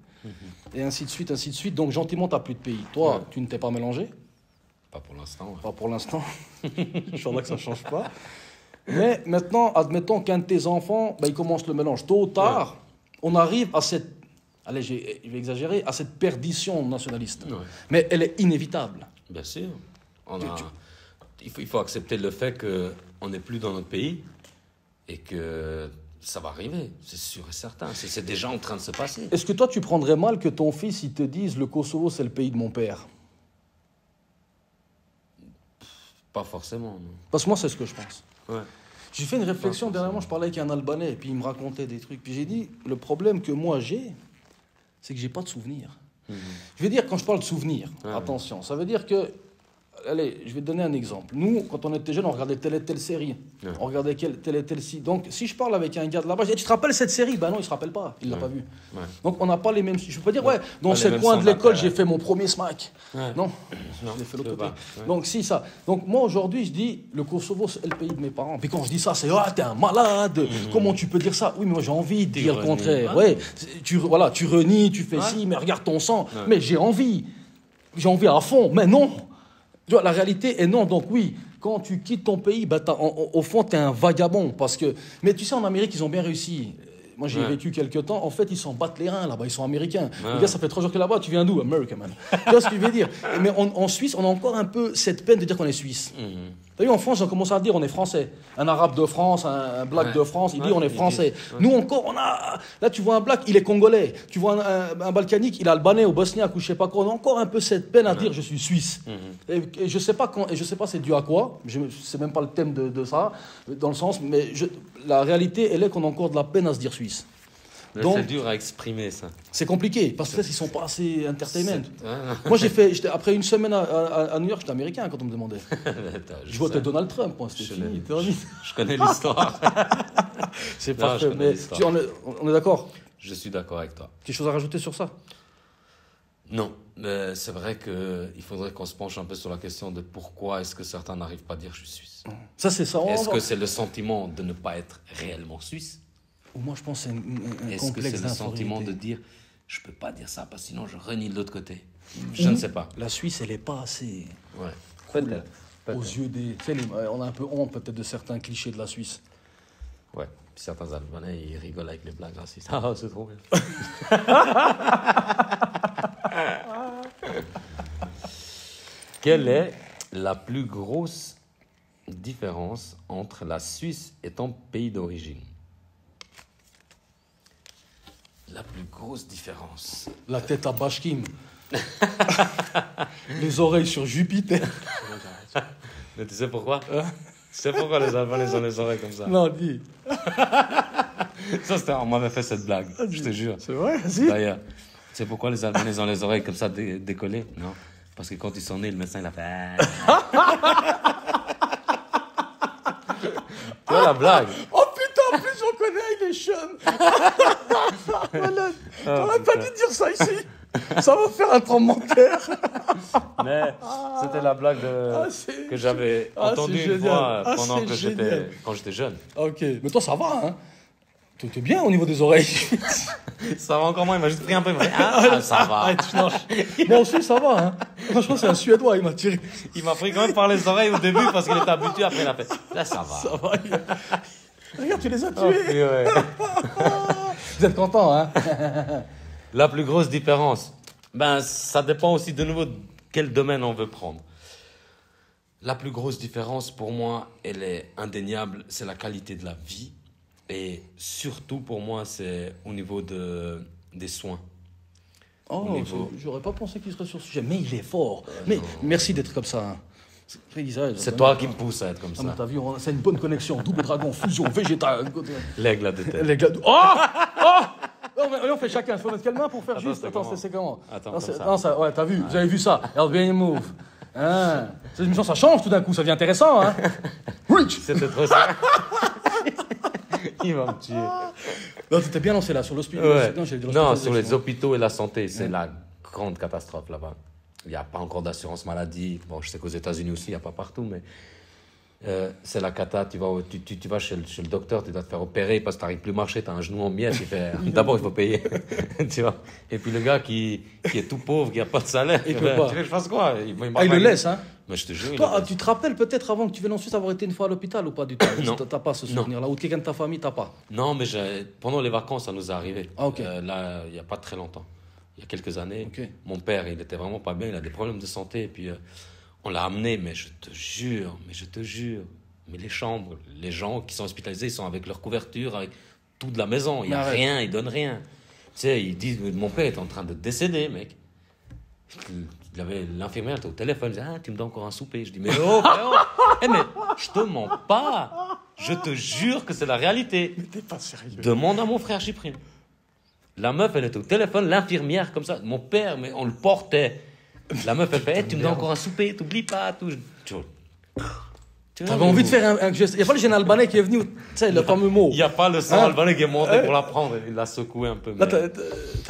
et ainsi de suite, ainsi de suite. Donc, gentiment, tu n'as plus de pays. Toi, tu ne t'es pas mélangé? Pas pour l'instant. Ouais. Pas pour l'instant. Je suis sûr que ça ne change pas. Mais maintenant, admettons qu'un de tes enfants, il commence le mélange. Tôt ou tard, on arrive à cette... Allez, je vais exagérer, à cette perdition nationaliste. Ouais. Mais elle est inévitable. Bien sûr. Il faut accepter le fait qu'on n'est plus dans notre pays et que ça va arriver, c'est sûr et certain. C'est déjà en train de se passer. Est-ce que toi, tu prendrais mal que ton fils, il te dise « le Kosovo, c'est le pays de mon père » ? Pas forcément, non. Parce que moi, c'est ce que je pense. Ouais. J'ai fait une réflexion, dernièrement, je parlais avec un Albanais, et puis il me racontait des trucs. Puis j'ai dit, le problème que moi j'ai, c'est que j'ai pas de souvenirs. Je veux dire, quand je parle de souvenirs, attention, ça veut dire que... Allez, je vais te donner un exemple. Nous, quand on était jeunes, on regardait telle et telle série. Ouais. On regardait telle et telle série. Donc, si je parle avec un gars de là-bas, je dis, tu te rappelles cette série? Ben non, il ne se rappelle pas. Il ne l'a pas vue. Ouais. Donc, on n'a pas les mêmes... Je ne peux pas dire, dans ce coin de l'école, j'ai fait mon premier smack. Ouais. Non, je l'ai fait l'autre côté. Ouais. Donc, si, ça. Donc, moi, aujourd'hui, je dis, le Kosovo, c'est le pays de mes parents. Puis quand je dis ça, c'est, t'es un malade. Comment tu peux dire ça? Oui, mais moi, j'ai envie de dire le contraire. Ouais. Tu renies, tu fais ci, mais regarde ton sang. Ouais. Mais j'ai envie. J'ai envie à fond. Mais non. La réalité est non. Donc oui, quand tu quittes ton pays, au fond, tu es un vagabond. Mais tu sais, en Amérique, ils ont bien réussi. Moi, j'ai vécu quelques temps. En fait, ils s'en battent les reins là-bas. Ils sont américains. Les gars, ça fait 3 jours que là-bas. Tu viens d'où? America, man. Tu vois ce que je veux dire? Mais en Suisse, on a encore un peu cette peine de dire qu'on est suisse. T'as vu, en France, on commence à dire on est français. Un arabe de France, un black de France, il dit on est français. Nous encore, on a... Là, tu vois un black, il est congolais. Tu vois un balkanique, il est albanais ou bosniaque ou je sais pas quoi. On a encore un peu cette peine à dire je suis suisse. Et je sais pas c'est dû à quoi. C'est même pas le thème de ça, dans le sens, mais la réalité, elle est qu'on a encore de la peine à se dire suisse. Donc, c'est dur à exprimer, ça. C'est compliqué, parce que ils sont pas assez entertainment. Moi, après une semaine à New York, j'étais américain quand on me demandait. Je votais Donald Trump, moi, c'était fini. Je connais l'histoire. C'est parfait, mais on est d'accord? Je suis d'accord avec toi. Quelque chose à rajouter sur ça? Non, mais c'est vrai qu'il faudrait qu'on se penche un peu sur la question de pourquoi est-ce que certains n'arrivent pas à dire je suis suisse. Ça, c'est ça. Est-ce que c'est le sentiment de ne pas être réellement suisse? Moi, je pense que c'est un complexe Est-ce que c'est le sentiment de dire je peux pas dire ça parce que sinon je renie de l'autre côté? Je ne sais pas. La Suisse, elle est pas assez cool aux yeux des... Tu sais, on a un peu honte peut-être de certains clichés de la Suisse. Ouais. Puis certains Albanais, ils rigolent avec les blagues racistes. Ah, c'est trop bien. Quelle est la plus grosse différence entre la Suisse et ton pays d'origine? La plus grosse différence. La tête à Bashkim. Les oreilles sur Jupiter. Mais tu sais pourquoi? Tu sais pourquoi les Albanais ont les oreilles comme ça? Non, dis. Ça, on m'avait fait cette blague, je te jure. C'est vrai, si. D'ailleurs, tu sais pourquoi les Albanais ont les oreilles comme ça décollées? Non. Parce que quand ils sont nés, le médecin, il a fait... Tu vois la blague? Oh putain, en plus, on connaît, il est jeune. T'aurais pas dû dire ça ici. Ça va faire un tremblement de terre. Mais c'était la blague que j'avais entendue une fois quand j'étais jeune. Ok, mais toi, ça va, hein? T'es bien au niveau des oreilles. Ça va encore moins, il m'a juste pris un peu. Ça va. Moi aussi, ça va. Hein. Franchement, c'est un Suédois, il m'a tiré. Il m'a pris quand même par les oreilles au début parce qu'il était habitué. Après, il a fait. Là, ça va. Ça va. Regarde, tu les as tués. Vous êtes content, hein? La plus grosse différence, ça dépend aussi de nouveau de quel domaine on veut prendre. La plus grosse différence, pour moi, elle est indéniable, c'est la qualité de la vie. Et surtout, pour moi, c'est au niveau des soins. Oh, j'aurais pas pensé qu'il serait sur ce sujet, mais il est fort. Mais merci d'être comme ça. Hein. C'est toi qui me pousse à être comme ça. T'as vu, c'est une bonne connexion. Double dragon, fusion, végétal. L'aigle à deux têtes. On fait chacun. Il faut mettre quelle main pour faire juste? Attends, c'est comment? Attends, ouais, t'as vu, vous avez vu ça. Bien move. Hein. Cette émission, ça change tout d'un coup, ça devient intéressant. Hein. C'était trop ça. Il va me tuer. Non, tu t'es bien lancé là, sur l'hospital. Ouais. Non, j'allais dire Non, sur l'hospitalisation. les hôpitaux et la santé, c'est la grande catastrophe là-bas. Il n'y a pas encore d'assurance maladie. Bon, je sais qu'aux États-Unis aussi, il n'y a pas partout, mais c'est la cata. Tu vas chez le docteur, tu dois te faire opérer parce que tu n'arrives plus à marcher, tu as un genou en miettes. Il fait d'abord, il faut payer. Tu vois. Et puis le gars qui est tout pauvre, qui n'a pas de salaire, Il peut pas. tu veux que je fasse quoi? Il le laisse, hein. Mais je te jure. Toi, tu te rappelles peut-être avant que tu viennes en Suisse avoir été une fois à l'hôpital ou pas du tout? Non. T'as pas ce souvenir-là? Ou quelqu'un de ta famille, t'as pas? Non, mais pendant les vacances, ça nous est arrivé. Ah, ok. Là, il n'y a pas très longtemps. Il y a quelques années. Ok. Mon père, il était vraiment pas bien. Il a des problèmes de santé. Et puis, on l'a amené. Mais je te jure. Mais les chambres, les gens qui sont hospitalisés, ils sont avec leur couverture, avec tout de la maison. Il n'y a rien, ils donnent rien. Tu sais, ils disent, mon père est en train de décéder, mec. L'infirmière était au téléphone, elle disait, tu me donnes encore un souper. Je dis, mais oh, mais je te mens pas. Je te jure que c'est la réalité. Mais t'es pas sérieux. Demande à mon frère Cyprien. La meuf, elle était au téléphone, l'infirmière, comme ça. Mon père, mais on le portait. La meuf, elle fait, tu me donnes encore un souper, t'oublies pas, tout. T'avais envie de faire un geste. Il n'y a pas le général albanais qui est venu, tu sais, le fameux mot. Il n'y a pas le sang albanais qui est monté pour la prendre. Il l'a secoué un peu. Là,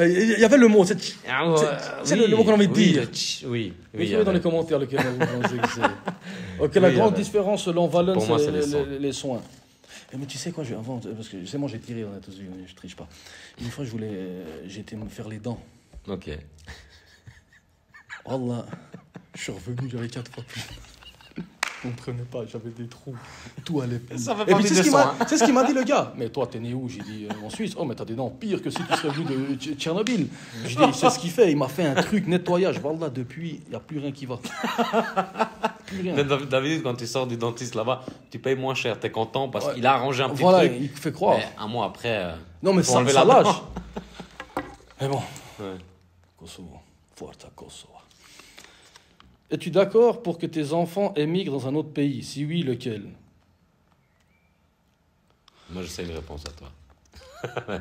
il y avait le mot. C'est le mot qu'on a envie de dire. Oui. Écrivez dans les commentaires lequel vous pensez que c'est. Ok, la grande différence selon Valen, c'est les soins. Mais tu sais quoi, avant, parce que c'est moi j'ai tiré, on a tous vu, je triche pas. Une fois, j'étais me faire les dents. Ok. Wallah, je suis revenu, j'avais 4 fois plus. Je ne comprenais pas, j'avais des trous, tout allait plus. Ça fait Et puis partie des soins. c'est ce qu'il m'a dit le gars. Mais toi, t'es né où? J'ai dit en Suisse. Oh, mais t'as des dents pires que si tu serais venu de Tchernobyl. J'ai dit, c'est ce qu'il fait. Il m'a fait un truc nettoyage. Wallah, depuis, il n'y a plus rien qui va. Plus rien. David, quand tu sors du dentiste là-bas, tu payes moins cher. Tu es content parce qu'il a arrangé un petit truc. Voilà, il fait croire. Mais un mois après. Non, mais ça lâche. Mais bon. Ouais. Kosovo. Forza Kosovo. Es-tu d'accord pour que tes enfants émigrent dans un autre pays? Si oui, lequel? Moi, je sais une réponse à toi.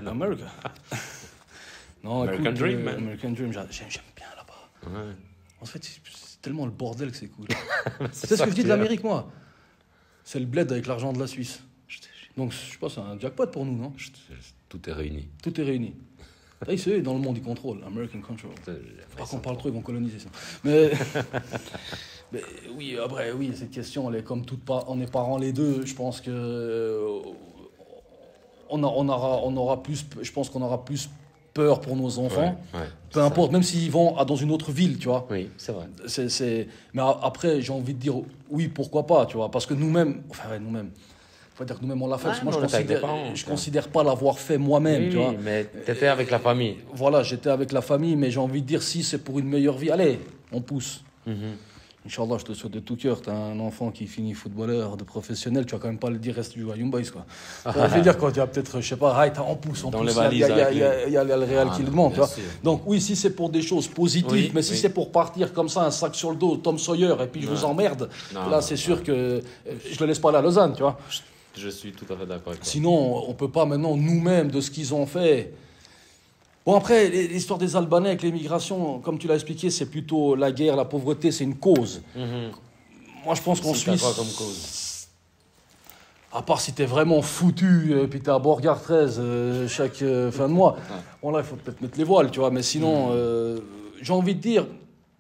America. Non, American écoute, Dream, man. American Dream, j'aime bien là-bas. Ouais. En fait, c'est tellement le bordel que c'est cool. C'est ce que je dis de l'Amérique, moi. C'est le bled avec l'argent de la Suisse. Donc, je sais pas, c'est un jackpot pour nous, non? Tout est réuni. Tout est réuni. Là, c'est eux, dans le monde, ils contrôlent. American Control. Pas qu'on parle trop, ils vont coloniser ça. Mais oui, après, oui, cette question, elle est comme toute on est parents les deux. Je pense que on aura plus. Je pense qu'on aura plus peur pour nos enfants. Ouais, peu importe, même s'ils vont dans une autre ville, tu vois. Oui, c'est vrai. Mais après, j'ai envie de dire oui, pourquoi pas, tu vois, parce que nous-mêmes, faut dire que nous-mêmes on l'a fait. Parce que moi, je considère pas l'avoir fait moi-même, tu vois. Oui, mais t'étais avec la famille. Voilà, j'étais avec la famille, mais j'ai envie de dire si c'est pour une meilleure vie, allez, on pousse. Inch'Allah, je te souhaite de tout cœur. Tu as un enfant qui finit footballeur de professionnel, tu vas quand même pas le dire reste du Young Boys, quoi. Je veux dire, quand tu vas peut-être, je sais pas, on pousse. Dans les valises. Il y a le Real qui le demande, tu vois. Sûr. Donc oui, si c'est pour des choses positives, mais si c'est pour partir comme ça, un sac sur le dos, Tom Sawyer, et puis je vous emmerde, là c'est sûr que je le laisse pas aller à Lausanne, tu vois. Je suis tout à fait d'accord avec toi. Sinon, on peut pas maintenant nous-mêmes de ce qu'ils ont fait. Bon, après, l'histoire des Albanais avec l'émigration, comme tu l'as expliqué, c'est plutôt la guerre, la pauvreté, c'est une cause. Moi, je pense qu'en Suisse, quoi comme cause? À part si t'es vraiment foutu, et puis t'es à Borgard 13 chaque fin de mois, bon là, il faut peut-être mettre les voiles, tu vois. Mais sinon, j'ai envie de dire,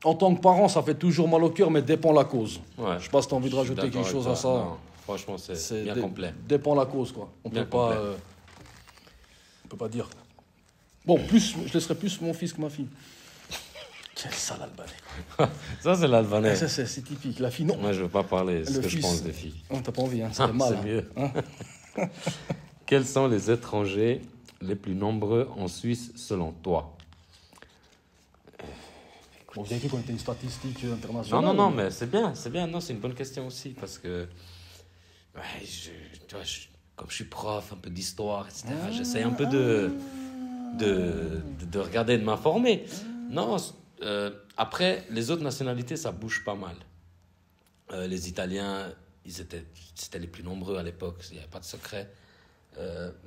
en tant que parent, ça fait toujours mal au cœur, mais dépend la cause. Ouais. Je sais pas si t'as envie de rajouter quelque chose à ça. Non, franchement, c'est bien complet. Dépend la cause, quoi. On Bien peut pas dire. Bon, je laisserai plus mon fils que ma fille. Quel sale Albanais. Ça, c'est l'albanais. Ça, c'est typique. La fille, non. Moi, je ne veux pas parler de ce que je pense des filles. Non, t'as pas envie, hein. C'est mal. C'est mieux. Quels sont les étrangers les plus nombreux en Suisse, selon toi? Bon, vous avez vu qu'on était une statistique internationale. Non, mais c'est bien. Non, c'est une bonne question aussi, parce que tu vois, comme je suis prof, un peu d'histoire, etc., j'essaie un peu de regarder, de m'informer. Non, après, les autres nationalités, ça bouge pas mal. Les Italiens, c'était les plus nombreux à l'époque, il n'y avait pas de secret.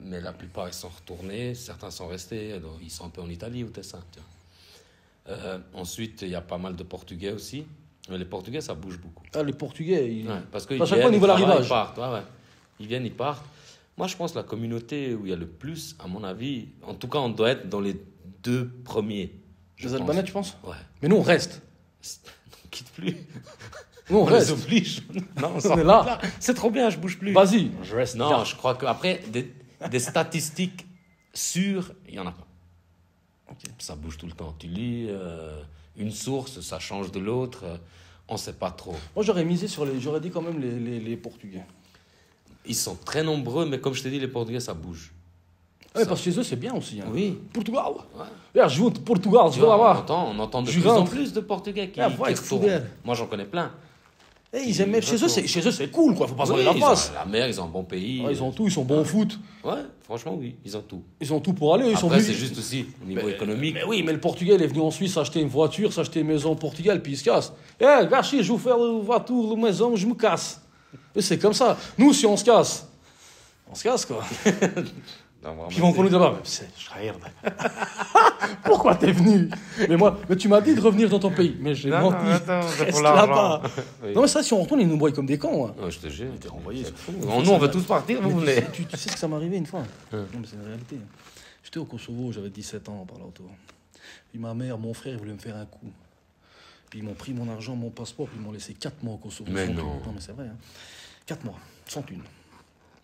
Mais la plupart, ils sont retournés, certains sont restés, donc ils sont un peu en Italie ou Tessin. Ensuite, il y a pas mal de Portugais aussi. Mais les Portugais, ça bouge beaucoup. Ah, les Portugais, parce que à chaque fois, au niveau de l'arrivage. Ils partent, Ils viennent, ils partent. Moi, je pense que la communauté où il y a le plus, à mon avis, en tout cas, on doit être dans les 2 premiers. Les Albanais, tu penses? Ouais. Mais nous, on reste. On quitte plus. Nous, on On les reste. oblige. Non, On est là. C'est trop bien, je bouge plus. Vas-y, je reste. Non, je crois qu'après, des statistiques sûres, il n'y en a pas. Ça bouge tout le temps. Tu lis une source, ça change de l'autre. On ne sait pas trop. Moi, j'aurais misé sur les. J'aurais dit quand même les Portugais. Ils sont très nombreux, mais comme je t'ai dit, les Portugais, ça bouge. Ouais, parce que chez eux, c'est bien aussi. Hein. Oui. Portugal. Ouais. Regarde, je joue Portugal, je Tu vais vois, là-bas. on entend de Je plus en rentre. plus de Portugais qui Ah, ouais, retournent. fidèle. Moi, j'en connais plein. Eh, ils aiment, chez eux, c'est cool, quoi. Faut pas se Oui, voiler la ils ont face. la mer, ils ont un bon pays. Ouais, ils ont tout, ils sont bons au foot. Ouais, franchement, oui, ils ont tout. Ils ont tout pour aller. Ils sont Après, venus. c'est juste aussi au niveau économique. Mais oui, mais le Portugais, il est venu en Suisse acheter une voiture, s'acheter une maison au Portugal, puis il se casse. Eh, gâché, je vous fais la voiture, la maison, je me casse. Et c'est comme ça. Nous, si on se casse, quoi. Non, vraiment, Puis ils vont encore nous dire, bah, c'est Schreier. Pourquoi t'es venu? Mais tu m'as dit de revenir dans ton pays. Mais j'ai Non, menti. non, attends, c'est Reste pour l'argent. là-bas. Oui. Non, mais ça, si on retourne, ils nous broient comme des cons. Hein. Non, je te jure. T'es renvoyé. C'est fou. Nous, on veut tous partir, vous Mais venez. tu sais ce que ça m'est arrivé une fois? Non, mais c'est une réalité. J'étais au Kosovo, j'avais 17 ans par là autour. Puis ma mère, mon frère, ils voulaient me faire un coup. Puis ils m'ont pris mon argent, mon passeport, puis ils m'ont laissé 4 mois au Kosovo. Mais sans non. thune. Non, mais c'est vrai. Hein. 4 mois, sans thune.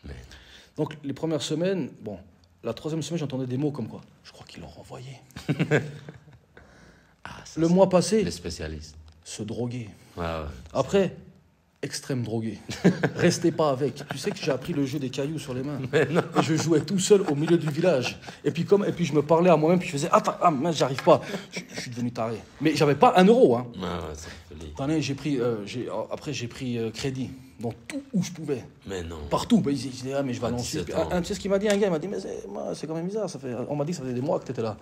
Mais- Donc les premières semaines, bon, la 3e semaine, j'entendais des mots comme quoi. Je crois qu'ils l'ont renvoyé. Ça, Le c'est mois passé, Les spécialistes. se droguer. Ouais, ouais. Après, extrême drogué. Restez pas avec. Tu sais que j'ai appris le jeu des cailloux sur les mains. Et je jouais tout seul au milieu du village. Et puis je me parlais à moi-même, puis je faisais attends, mince, j'arrive pas. Je suis devenu taré. Mais j'avais pas 1 euro. Hein. Ouais, ouais, ça fait lire. Attendez, j'ai pris crédit dans tout où je pouvais. Mais non. Partout. Ben, ils disaient, ah, mais je vais aller en 17 Suisse. ans. Tu sais ce qu'il m'a dit, un gars, il m'a dit, mais c'est quand même bizarre. On m'a dit que ça faisait des mois que tu étais là.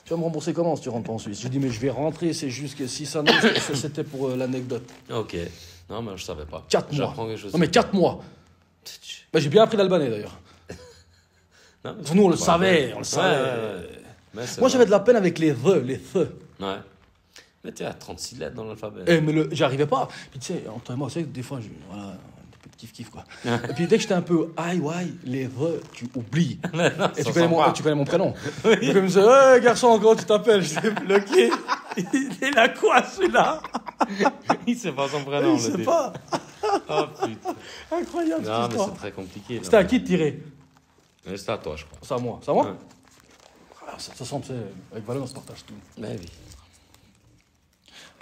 Tu vas me rembourser comment si tu rentres pas en Suisse? J'ai dit, mais je vais rentrer, c'est juste que si ça non, c'était pour l'anecdote. Ok. Non, mais je savais pas. 4 mois. J'apprends quelque chose. Non, mais 4 mois. Ben, j'ai bien appris l'albanais d'ailleurs. Non, mais Nous, on le c'est pas savait, vrai. on le savait. Ouais. Mais c'est Moi, vrai. j'avais de la peine avec les the. Ouais. Mais tu as 36 lettres dans l'alphabet. Mais j'arrivais pas. Puis tu sais, entre moi, tu sais, des fois, voilà, un peu de kiff-kiff, quoi. Et puis dès que j'étais un peu aïe, les the, tu oublies. Et tu connais mon prénom. Donc il me disait, hey, garçon, comment tu t'appelles? Je l'ai bloqué. Il a quoi, celui-là? Il sait pas son prénom. Il sait pas. Oh putain. Incroyable, Non, cette mais histoire. c'est très compliqué. C'était à qui de tirer? Mais c'est à toi, je crois. C'est à moi. C'est à moi? Ouais. Ah, ça semble, tu sais, avec Valen, on se partage tout. Mais oui.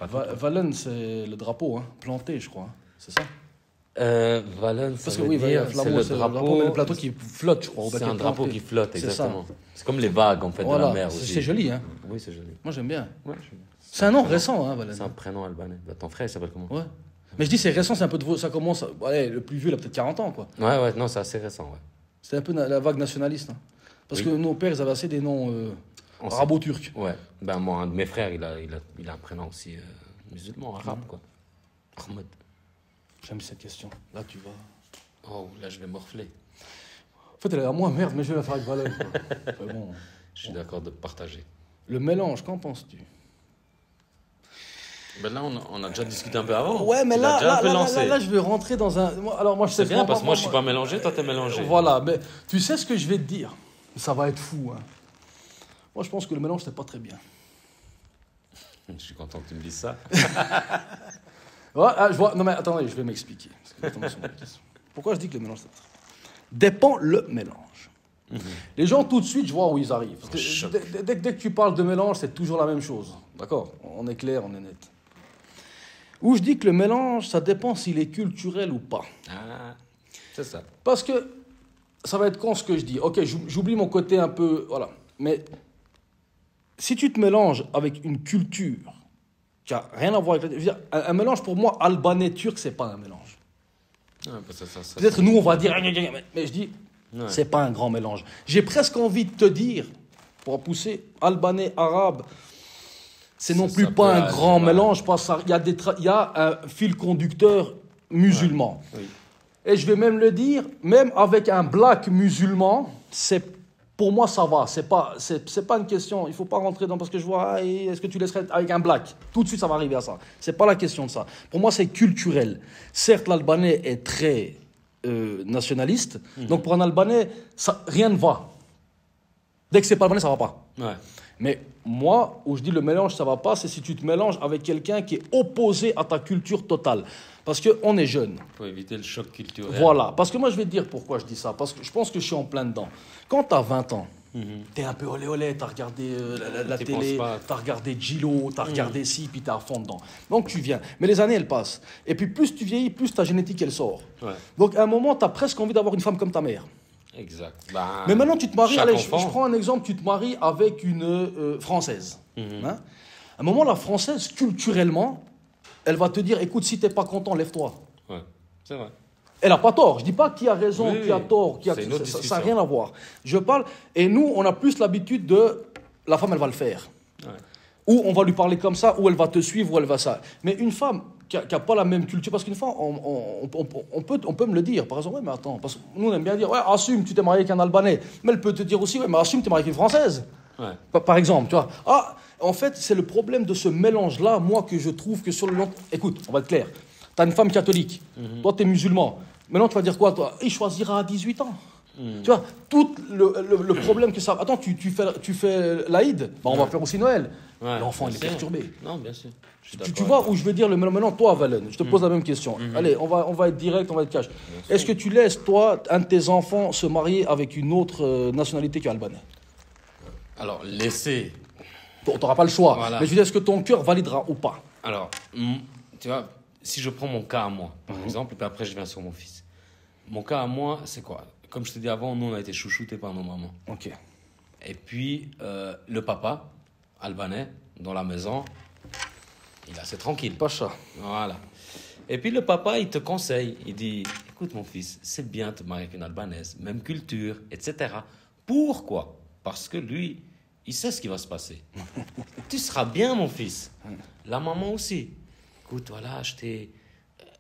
Valen, c'est le drapeau, hein, planté, je crois. hein. C'est ça? Valen, Parce que oui, Valen, c'est le drapeau. mais le plateau qui flotte, je crois. au C'est baquet un drapeau planté. qui flotte, C'est ça. exactement. C'est comme les vagues, en fait, de Voilà, la mer aussi. c'est joli, hein. Oui, c'est joli. Moi, j'aime bien. Ouais, C'est un nom récent, hein, Valen. c'est un prénom albanais. Bah, ton frère, il s'appelle comment? Ouais. Mais je dis, c'est récent, c'est un peu de. Ça commence. Ouais, le plus vieux, il a peut-être 40 ans, quoi. Ouais, non, c'est assez récent, ouais. C'était un peu la vague nationaliste. Hein. Parce Oui. que nos pères, ils avaient assez des noms On sait. arabo-turcs. Ouais. Ben, moi, un de mes frères, il a un prénom aussi musulman, arabe, quoi. Ahmed. J'aime cette question. Là, tu vas. Oh, là, je vais morfler. En fait, elle est à moi, merde, mais je vais la faire avec Valen. quoi. Enfin, bon. Je suis d'accord de partager. Le mélange, qu'en penses-tu? Ben là, on a déjà discuté un peu avant. Ouais, mais Tu l'as déjà un peu lancé. là, je vais rentrer dans un. Alors, moi, je sais C'est bien, parce que moi, je suis pas mélangé, toi, t'es mélangé. Voilà, mais tu sais ce que je vais te dire. Ça va être fou. Hein. Moi, je pense que le mélange, c'est pas très bien. Je suis content que tu me dises ça. Ouais, je vois. Non, mais attendez, je vais m'expliquer. Parce que attendez, sur ma question. Pourquoi je dis que le mélange, c'est pas très bien? Dépend le mélange. Les gens, tout de suite, je vois où ils arrivent. Parce que Choc. dès que tu parles de mélange, c'est toujours la même chose. D'accord? On est clair, on est net. Où je dis que le mélange, ça dépend s'il est culturel ou pas. Ah, c'est ça. Parce que ça va être con ce que je dis. Ok, j'oublie mon côté un peu. Voilà. Mais si tu te mélanges avec une culture qui n'a rien à voir avec. Je veux dire, un mélange, pour moi, albanais-turc, c'est pas un mélange. Ouais, parce que ça Peut-être nous, on va dire. Mais je dis, Ouais. c'est pas un grand mélange. J'ai presque envie de te dire, pour pousser, albanais, arabe. C'est non Ça plus peut pas un aller, grand ouais. mélange, parce qu'il y a un fil conducteur musulman. Oui. Et je vais même le dire, même avec un black musulman, pour moi ça va. C'est pas une question. Il faut pas rentrer dans parce que je vois. Est-ce que tu laisserais avec un black? Tout de suite ça va arriver à ça. C'est pas la question de ça. Pour moi c'est culturel. Certes l'albanais est très nationaliste. Donc pour un Albanais, rien ne va. Dès que c'est pas albanais, ça va pas. Ouais. Mais moi, où je dis le mélange, ça va pas, c'est si tu te mélanges avec quelqu'un qui est opposé à ta culture totale. Parce qu'on est jeune. Pour éviter le choc culturel. Voilà. Parce que moi, je vais te dire pourquoi je dis ça. Parce que je pense que je suis en plein dedans. Quand tu as 20 ans, t'es un peu olé olé, t'as regardé la télé, t'as regardé Gilo, t'as regardé ci, puis t'es à fond dedans. Donc tu viens. Mais les années, elles passent. Et puis plus tu vieillis, plus ta génétique, elle sort. Ouais. Donc à un moment, t'as presque envie d'avoir une femme comme ta mère. Exact. Mais maintenant, tu te maries, chaque allez, je enfant. prends un exemple, tu te maries avec une Française. Hein? À un moment, la Française, culturellement, elle va te dire, écoute, si t'es pas content, lève-toi. Ouais, c'est vrai. Elle n'a pas tort. Je ne dis pas qui a raison, Oui, qui a tort. c'est une autre ça n'a discussion. rien à voir. Je parle... Et nous, on a plus l'habitude de... La femme, elle va le faire. Ouais. Ou on va lui parler comme ça, ou elle va te suivre, ou elle va ça. Mais une femme qui n'a pas la même culture... Parce qu'une femme, on peut me le dire. Par exemple, ouais, mais attends, parce que nous, on aime bien dire, ouais, assume, tu t'es marié avec un Albanais. Mais elle peut te dire aussi, ouais, mais assume, tu t'es marié avec une Française. Ouais. Par exemple, tu vois. Ah, en fait, c'est le problème de ce mélange-là, moi, que je trouve que sur le long... Écoute, on va être clair. Tu as une femme catholique. Toi, tu es musulman. Maintenant, tu vas dire quoi, toi? Il choisira à 18 ans. Tu vois, tout le problème que ça... Attends, tu fais l'Aïd, bah, on va faire aussi Noël. Ouais, L'enfant, il est bien sûr. perturbé. Non, bien sûr. Je suis Tu d'accord vois avec où je veux dire le maintenant, toi, Valen, je te pose la même question. Allez, on va être direct, on va être cash. Est-ce que tu laisses, toi, un de tes enfants se marier avec une autre nationalité qu'albanais? toi. Alors, laisser. Tu n'auras pas le choix. Voilà. Mais je veux dire, est-ce que ton cœur validera ou pas? Alors, tu vois, si je prends mon cas à moi, par exemple, et puis après je viens sur mon fils. Mon cas à moi, c'est quoi? Comme je te dis avant, nous, on a été chouchoutés par nos mamans. Ok. Et puis, le papa, albanais, dans la maison, il est assez tranquille. Pacha. Voilà. Et puis, le papa, il te conseille. Il dit, écoute, mon fils, c'est bien de te marier avec une albanaise, même culture, etc. Pourquoi? Parce que lui, il sait ce qui va se passer. Tu seras bien, mon fils. La maman aussi. Écoute, voilà,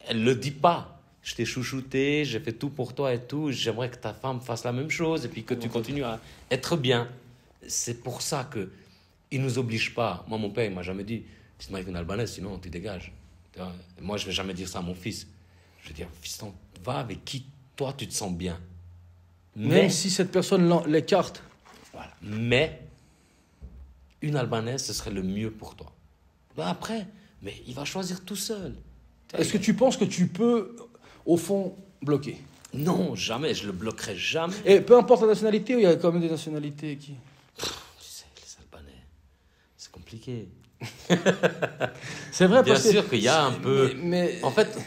elle le dit pas. Je t'ai chouchouté, j'ai fait tout pour toi et tout. J'aimerais que ta femme fasse la même chose et puis que tu continues à être bien. C'est pour ça que il nous oblige pas. Moi, mon père, il m'a jamais dit, tu te maries avec une albanaise, sinon tu dégages. Tu vois, moi, je vais jamais dire ça à mon fils. Je vais dire, fiston, va avec qui toi tu te sens bien. Même si cette personne l'écarte. Voilà. Mais une albanaise, ce serait le mieux pour toi. Ben après, mais il va choisir tout seul. Est-ce que tu penses que tu peux, au fond, bloquer? Non, jamais, je le bloquerai jamais. Et peu importe la nationalité, il y a quand même des nationalités qui... Tu sais, les Albanais, c'est compliqué. C'est vrai, Bien parce que... sûr qu'il y a un peu... Mais... En fait,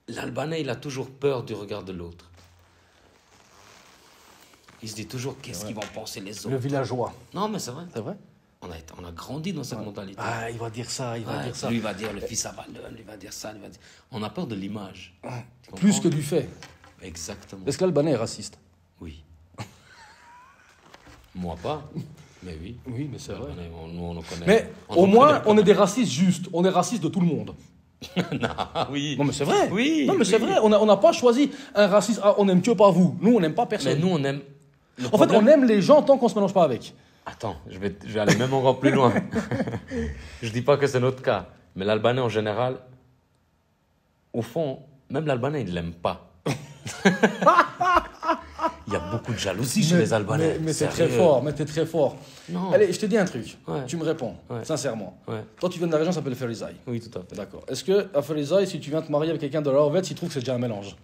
l'Albanais, il a toujours peur du regard de l'autre. Il se dit toujours, qu'est-ce qu'ils vont penser les Le autres? villageois. Non, mais c'est vrai. C'est vrai? On a grandi dans cette mentalité. Ah, il va dire ça, il va Ouais, dire ça. lui, il va dire le fils à valeur, lui, il va dire ça, lui va dire... On a peur de l'image. Tu Plus comprends? que du fait. Exactement. Est-ce que l'Albanais est raciste? Oui. Moi pas, mais oui. Oui, mais c'est vrai. Nous, on le connaît. Mais On au le moins, connaît on est des racistes justes. On est racistes de tout le monde. Non, oui. Non, mais c'est vrai. Oui. Non, mais c'est oui. vrai. On n'a pas choisi un raciste. Ah, on aime que pas vous. Nous, on n'aime pas Mais personne. nous, on aime... Le En fait, problème- on aime les gens tant qu'on se mélange pas avec. Attends, je vais aller même encore plus loin. Je dis pas que c'est notre cas, mais l'Albanais en général, au fond, même l'Albanais, il ne l'aime pas. Il y a beaucoup de jalousie chez les Albanais. Mais c'est Sérieux. très fort. Mais t'es très fort. Non. Allez, je te dis un truc. Ouais. Tu me réponds. Ouais. Sincèrement. Ouais. Toi, tu viens de la région qui s'appelle Ferizai. Oui, tout à fait. D'accord. Est-ce que à Ferizai, si tu viens te marier avec quelqu'un de Lorvet, il trouve que c'est déjà un mélange?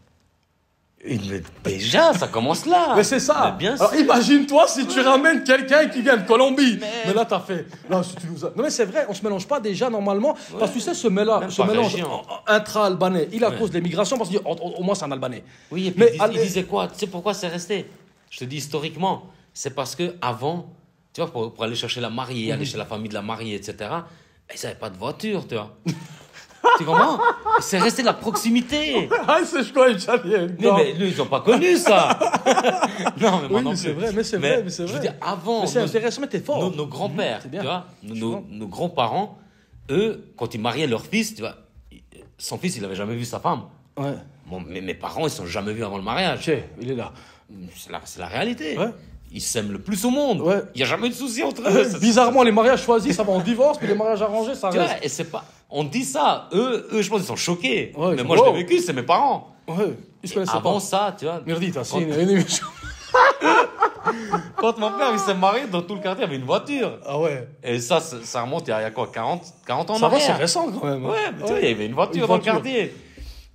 Mais déjà, ça commence là. Mais c'est ça. Mais bien Alors sûr. imagine-toi si tu ramènes quelqu'un qui vient de Colombie. Mais là, t'as fait. Là, si tu nous as... Non, mais c'est vrai, on se mélange pas déjà normalement. Parce que tu sais, ce Même ce par mélange région. intra-albanais, il est à Ouais. cause de l'immigration parce qu'au moins c'est un Albanais. Oui, et puis Mais il disait quoi? Tu sais pourquoi c'est resté? Je te dis historiquement, c'est parce que avant, tu vois, pour aller chercher la mariée, aller chez la famille de la mariée, etc., ils n'avaient pas de voiture, tu vois. Tu comprends? C'est resté la proximité. Ah, c'est quoi, italien? Mais lui, ils n'ont pas connu ça. Non, mais moi Oui, non mais plus. c'est vrai, mais c'est vrai, mais c'est Je veux vrai. dire, avant, Mais c'est nos- intéressant, mais t'es fort. nos grands-pères, c'est bien. tu vois, Je vois. nos grands-parents, eux, quand ils mariaient leur fils, tu vois, son fils, il n'avait jamais vu sa femme. Ouais. Bon, mais mes parents, ils ne sont jamais vus avant le mariage. Tiens, il est là. C'est la réalité. Ouais. Ils s'aiment le plus au monde. Ouais. Il n'y a jamais eu de souci entre eux. Bizarrement, les mariages choisis, ça va en divorce, puis les mariages arrangés, ça Tu reste. vois, et c'est pas... On dit ça. Eux, je pense, ils sont choqués. Ouais, mais ils moi, sont- je wow. l'ai vécu, c'est mes parents. Ouais, ils se connaissaient Avant pas. ça, tu vois. Merdita, c'est une émission. Quand mon père il s'est marié, dans tout le quartier, il y avait une voiture. Ah ouais. Et ça remonte il y a quoi, 40 ans en Ça va, c'est arrière. récent quand même. Ouais, mais tu vois, il y avait une voiture dans le quartier.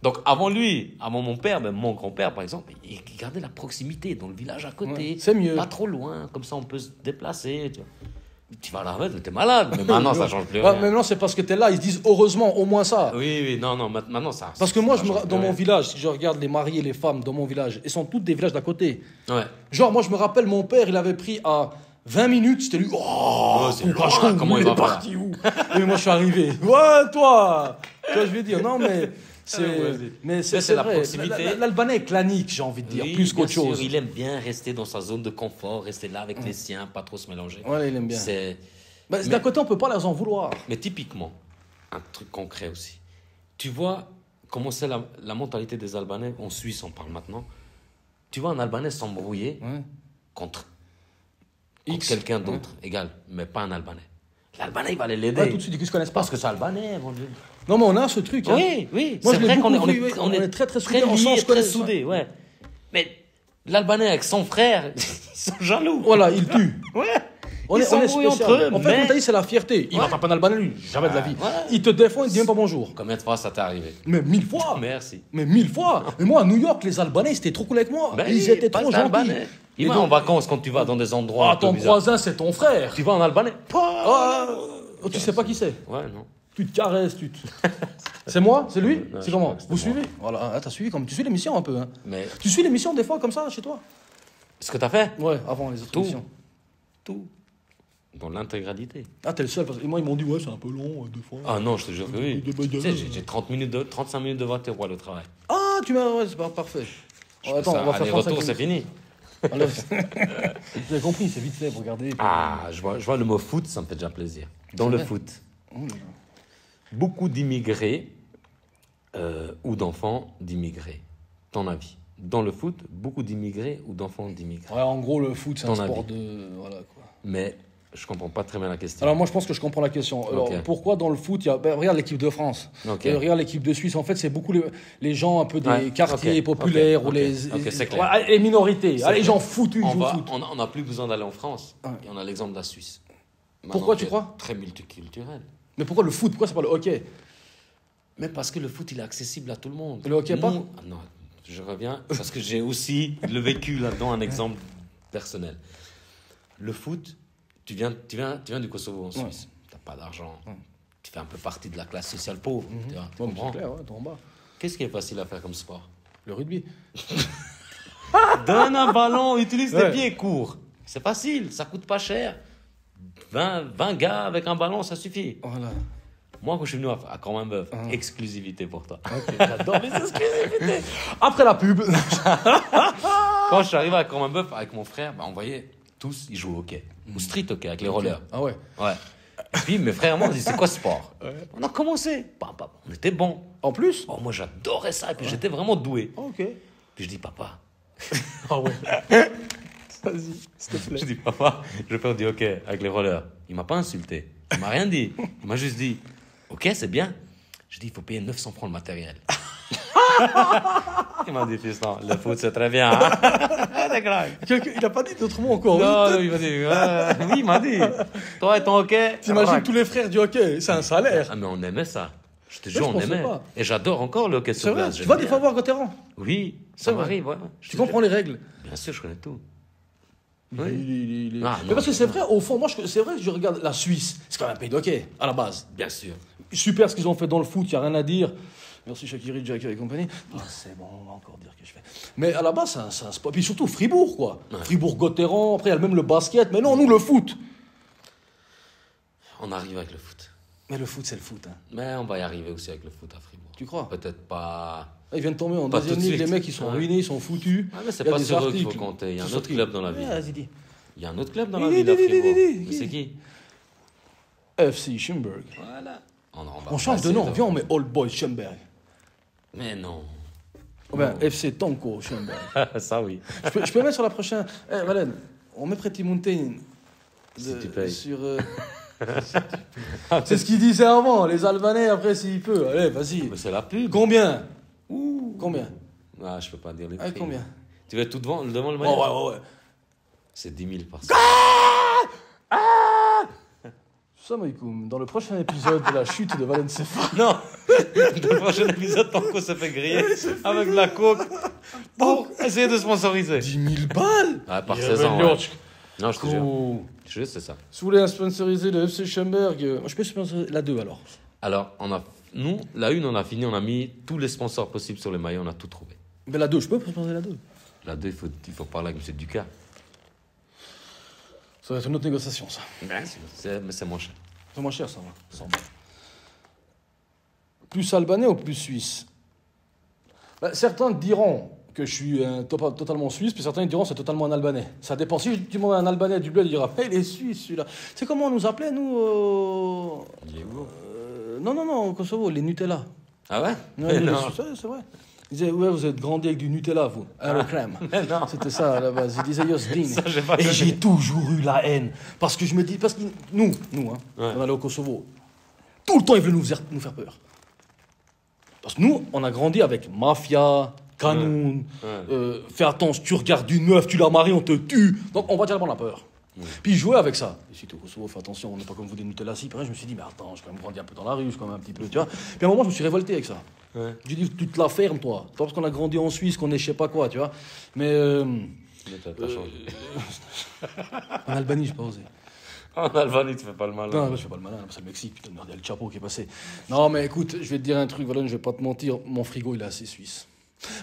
Donc avant lui, avant mon père, même mon grand-père par exemple, il gardait la proximité dans le village à côté. Ouais, c'est mieux. Pas trop loin, comme ça on peut se déplacer. Tu vas à la retraite, t'es malade. Mais maintenant ça change plus rien. Ouais, mais maintenant, c'est parce que t'es là, ils se disent heureusement, au moins ça. Oui, non, maintenant ça. Parce que moi, ça change dans plus mon rien. village, si je regarde les mariés, les femmes dans mon village, ils sont toutes des villages d'à côté. Ouais. Genre, moi, je me rappelle, mon père, il avait pris à 20 minutes, c'était lui. Oh, c'est loin, comment il va est parti où? Et moi, je suis arrivé. Ouais, toi! Tu vois, je vais dire, non, mais. C'est la vrai. proximité. L'Albanais est clanique, j'ai envie de dire, Oui, plus qu'autre bien sûr, chose. il aime bien rester dans sa zone de confort, rester là avec les siens, pas trop se mélanger. Ouais, il aime bien. Mais- D'un côté, on peut pas les en vouloir. Mais typiquement, un truc concret aussi. Tu vois comment c'est la mentalité des Albanais, en Suisse on parle maintenant. Tu vois un Albanais s'embrouiller Ouais. contre X. quelqu'un d'autre, égal, mais pas un Albanais. L'Albanais, il va aller l'aider. Ouais, tout de suite, ils se connaissent pas. Parce que c'est Albanais, mon Dieu. Non, mais on a ce truc. Hein. Oui, oui. Moi, c'est je l'ai vrai qu'on est, beaucoup on vu, est, oui. on est On est très, très soudés, on liés, sent, on se très connaît. soudés, ouais. Mais l'Albanais avec son frère, ils sont jaloux. Voilà, ils tuent. Ouais. On Ils est s'embrouillent spécial. entre eux, En fait, mais- comme t'as dit, c'est la fierté. Il va taper un Albanais, lui. Jamais de la vie. Ouais. Il te défend, il te dit même pas bonjour. Combien de fois ça t'est arrivé? Mais 1000 fois. Merci. Mais 1000 fois. Mais moi, à New York, les Albanais, c'était trop cool avec moi. Ben Ils oui, étaient pas trop d'Albanais. gentils. Il Et va donc- en vacances quand tu vas dans des endroits Ah, un peu ton bizarres. voisin, c'est ton frère. Tu vas en Albanais? Ah, tu sais pas qui c'est. Ouais, non. Tu te caresses, tu te... C'est moi? C'est lui? Non, C'est je comment? crois que Vous c'était moi. suivez? Voilà, ah, t'as suivi comme... Tu suis l'émission un peu, hein? Mais Tu suis l'émission des fois comme ça, chez toi? ce que t'as fait? Ouais, avant les autres Tout. émissions. Tout. Dans l'intégralité. Ah, t'es le seul. Parce que moi, ils m'ont dit, ouais, c'est un peu long, deux fois. Ah non, je te jure que oui. De bagarre. Tu sais, j'ai 35 minutes de voiture pour aller au travail. Ah, tu m'as... Ouais, c'est pas parfait. Oh, attends, Ça, on va faire aller-retour, 35 c'est fini. Alors, vous avez compris, c'est vite fait, vous regardez. Ah, je vois le mot foot, ça me fait déjà plaisir. Dans le vrai. foot, beaucoup d'immigrés ou d'enfants d'immigrés. Ton avis? Dans le foot, beaucoup d'immigrés ou d'enfants d'immigrés. Ouais, en gros, le foot, c'est un Ton sport avis. de... Voilà, quoi. Mais je comprends pas très bien la question. Alors moi, je pense que je comprends la question. Alors, Ok. pourquoi dans le foot, il y a... Ben, regarde l'équipe de France. Ok. Et regarde l'équipe de Suisse. En fait, c'est beaucoup les gens un peu des Ouais, quartiers ok, populaires ok, ou les... ok, c'est clair. Voilà, les minorités. Ah, les clair. gens foutus, ils jouent au foot. on n'a plus besoin d'aller en France. Ouais. Et on a l'exemple de la Suisse. Pourquoi Maintenant, tu qui est crois? Très multiculturel. Mais pourquoi le foot? Pourquoi c'est pas le hockey? Mais parce que le foot, il est accessible à tout le monde. Et le hockey, pas? Ah non, je reviens, parce que j'ai aussi le vécu là-dedans, un exemple personnel. Le foot, tu viens du Kosovo en Suisse. Tu n'as pas d'argent. Tu fais un peu partie de la classe sociale pauvre. Tu vois, tu Bon, comprends? c'est clair, ouais, t'es en bas. Qu'est-ce qui est facile à faire comme sport? Le rugby. Donne un ballon, utilise Ouais. tes pieds courts. C'est facile, ça coûte pas cher. 20 gars avec un ballon, ça suffit. Voilà. Moi, quand je suis venu à Corminboeuf, exclusivité pour toi. Ok, j'adore les exclusivités. Après la pub. Quand je suis arrivé à Corminboeuf avec mon frère, on voyait tous, ils jouent au hockey. Ou street hockey avec les rollers. Ah ouais. Ouais. Et puis mes frères et moi, on dit c'est quoi ce sport? On a commencé. Papa, on était bons. En plus? Oh, moi, j'adorais ça. Et puis j'étais vraiment doué. Ok. Puis je dis, papa. Ah ouais. Vas-y, s'il te plaît. Je dis, papa, je vais faire du hockey avec les rollers. Il m'a pas insulté. Il m'a rien dit. Il m'a juste dit, ok, c'est bien. Je dis, il faut payer 900 francs le matériel. Il m'a dit, fiston, le foot, c'est très bien. Hein? C'est grave. Il n'a pas dit d'autres mots encore. Non, il m'a dit, oui, il m'a dit. Toi et ton hockey. T'imagines rac. tous les frères du hockey, c'est un salaire. Ah, mais on aimait ça. Je te Ouais, jure, je on pensais aimait. pas. Et j'adore encore le hockey C'est sur vrai, glace. tu j'aime vas des bien. fois voir Gauthieron. Oui, C'est ça vrai. m'arrive, ouais. Tu comprends les règles. Bien sûr, je connais tout. Oui. Ah, Mais non, parce que c'est vrai, au fond, moi, c'est vrai que je regarde la Suisse. C'est quand même un pays de hockey, à la base. Bien sûr. Super ce qu'ils ont fait dans le foot, il n'y a rien à dire. Merci Shakiri, Jackie et compagnie. Ah, c'est bon, on va encore dire que je fais. Mais à la base, c'est un sport. Puis surtout Fribourg, quoi. Ouais. Fribourg-Gotteron, après il y a même le basket. Mais non, nous, le foot. On arrive avec le foot. Mais le foot, c'est le foot. Hein. Mais on va y arriver aussi avec le foot à Fribourg. Tu crois? Peut-être pas. Ils viennent de tomber en Pas deuxième tout de ligue, les suite. mecs, ils sont Ouais. ruinés, ils sont foutus. Ah, mais c'est Il y a pas des sur eux qu'il faut articles. compter. Il y a un C'est autre club dans la ville. Ouais, vas-y, dis. Il y a un autre club dans la Dis, ville à dis, dis, Fribourg. dis, dis. Mais c'est qui? FC Schönberg. Voilà. On change de nom. Viens, on met Old Boys Schönberg. Mais non. Ou bien FC Tonko Schönberg. Ça, oui. Je peux mettre sur la prochaine. Eh, Valène, on met Pretty Mountain. Si tu payes. Sur. C'est ce qu'il disait avant, les Albanais, après, s'il peut. Allez, vas-y. Mais c'est la pub. Combien? Combien? Ah, je peux pas dire les Ah, prix. combien? Tu veux tout devant le maillot? Oh, ouais. C'est 10 000 par Ça, Maïkoum, dans le prochain épisode de la chute de Valencefa. Non. Dans le prochain épisode, Tanko se fait griller avec de la coke pour essayer de sponsoriser. 10 000 balles. Ah, par Yeah, saison. ben, Ouais. Lurch. Non, je te jure. Oh. Je te jure, c'est ça. Si vous voulez sponsoriser le FC Schemberg, moi, je peux sponsoriser la 2 alors. Alors, nous, la une, on a fini, on a mis tous les sponsors possibles sur les maillots, on a tout trouvé. Mais la 2, je peux sponsoriser la 2. La 2, il faut parler avec M. Ducas. Ça va être une autre négociation, ça. Mais c'est moins cher. C'est moins cher, ça va. 100 balles. Plus albanais ou plus suisse? Certains diront que je suis totalement suisse, puis certains diront que c'est totalement un albanais. Ça dépend. Si tu demandes à un albanais du bled, il dira il est suisse, celui-là. C'est comment on nous appelait, nous Il est où? Non, au Kosovo, les Nutella. Ah ouais? Ouais, Non. c'est vrai. Ils disaient, ouais, vous êtes grandi avec du Nutella, vous. Le crème. Non. C'était ça à la base. Ils disaient Yosdin. Ça, j'ai pas Et connu. j'ai toujours eu la haine. Parce que je me dis, parce que nous, hein, Ouais. on allait au Kosovo. Tout le temps, ils voulaient nous faire peur. Parce que nous, on a grandi avec mafia, canon, Ouais. fais attention, tu regardes du neuf, tu l'as marié, on te tue. Donc on va directement la peur. Puis ils jouaient avec ça. Et surtout au Kosovo, fais attention, on n'est pas comme vous des Nutella. Si, pareil, je me suis dit, mais attends, je vais quand même grandir un peu dans la rue, je quand même un petit peu, tu vois. Puis à un moment, je me suis révolté avec ça. Ouais. J'ai dit, tu te la fermes, toi. Pas parce qu'on a grandi en Suisse, qu'on est je sais pas quoi, tu vois. Mais Mais t'as pas changé. en Albanie, j'ai pas osé. En Albanie, tu fais pas le mal. Non, je fais pas le malin, c'est le Mexique, putain de merde, il y a le Chapo qui est passé. Non, mais écoute, je vais te dire un truc, voilà, je vais pas te mentir, mon frigo, il est assez suisse.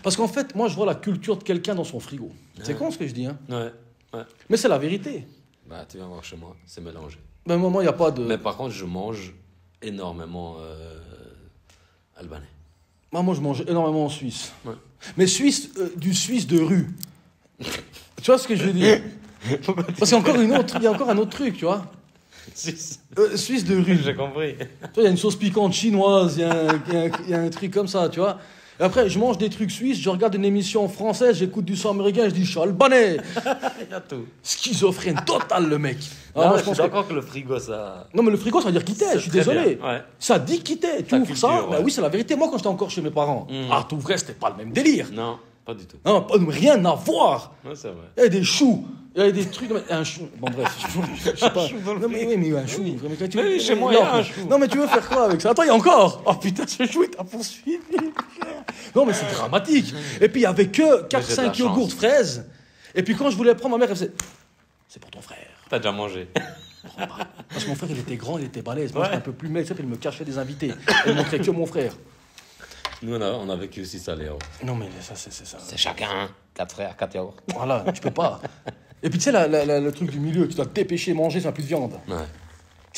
Parce qu'en fait, moi, je vois la culture de quelqu'un dans son frigo. C'est con ce que je dis, hein. Ouais. Mais c'est la vérité. Bah, tu viens voir chez moi, c'est mélangé. Ben, moi, il n'y a pas de. Mais par contre, je mange énormément albanais. Moi, je mange énormément en Suisse. Ouais. Mais Suisse, du Suisse de rue. Tu vois ce que je veux dire? Parce qu'il y a encore un autre truc, tu vois. Suisse de rue. J'ai compris. Tu vois, il y a une sauce piquante chinoise, il y a un truc comme ça, tu vois. Et après, je mange des trucs suisses, je regarde une émission française, j'écoute du son américain, je dis, je suis albanais. Il y a tout. Schizophrène total, le mec. Non, moi, je pense d'accord que le frigo, ça... Non, mais le frigo, ça veut dire quitter, C'est je suis très désolé. bien, ouais. Ça dit quitter, tu Ta ouvres culture, ça. ouais. Bah oui, c'est la vérité. Moi, quand j'étais encore chez mes parents, t'ouvrais, c'était pas le même délire. Non, pas du tout. Non, rien à voir. Ouais, c'est vrai. Il y avait des choux, il y avait des trucs. Un chou. Bon, bref, je sais pas. chou dans le Non, mais oui, mais un chou. Mais quand tu- Mais oui, chez moi, il y a un chou. Non, mais tu veux faire quoi avec ça? Attends, il y a encore. Oh putain, ce chou, il t'a poursuivi. Non, mais c'est dramatique. Et puis, il y avait que j'ai de 4-5 la yogourts chance. fraises. Et puis, quand je voulais prendre, ma mère, elle faisait c'est pour ton frère. T'as déjà mangé. Prends pas. Parce que mon frère, il était grand, il était balèze. Moi, Ouais. j'étais un peu plus maigre, il me cachait des invités. Elle montrait que mon frère. Nous, on a vécu aussi ça, Léo. Non, mais ça, c'est ça. C'est chacun, 4 frères, 4 yaourts. Voilà, tu peux pas. Et puis, tu sais, le truc du milieu, tu dois te dépêcher, manger, ça n'a plus de viande. Ouais, Aïe,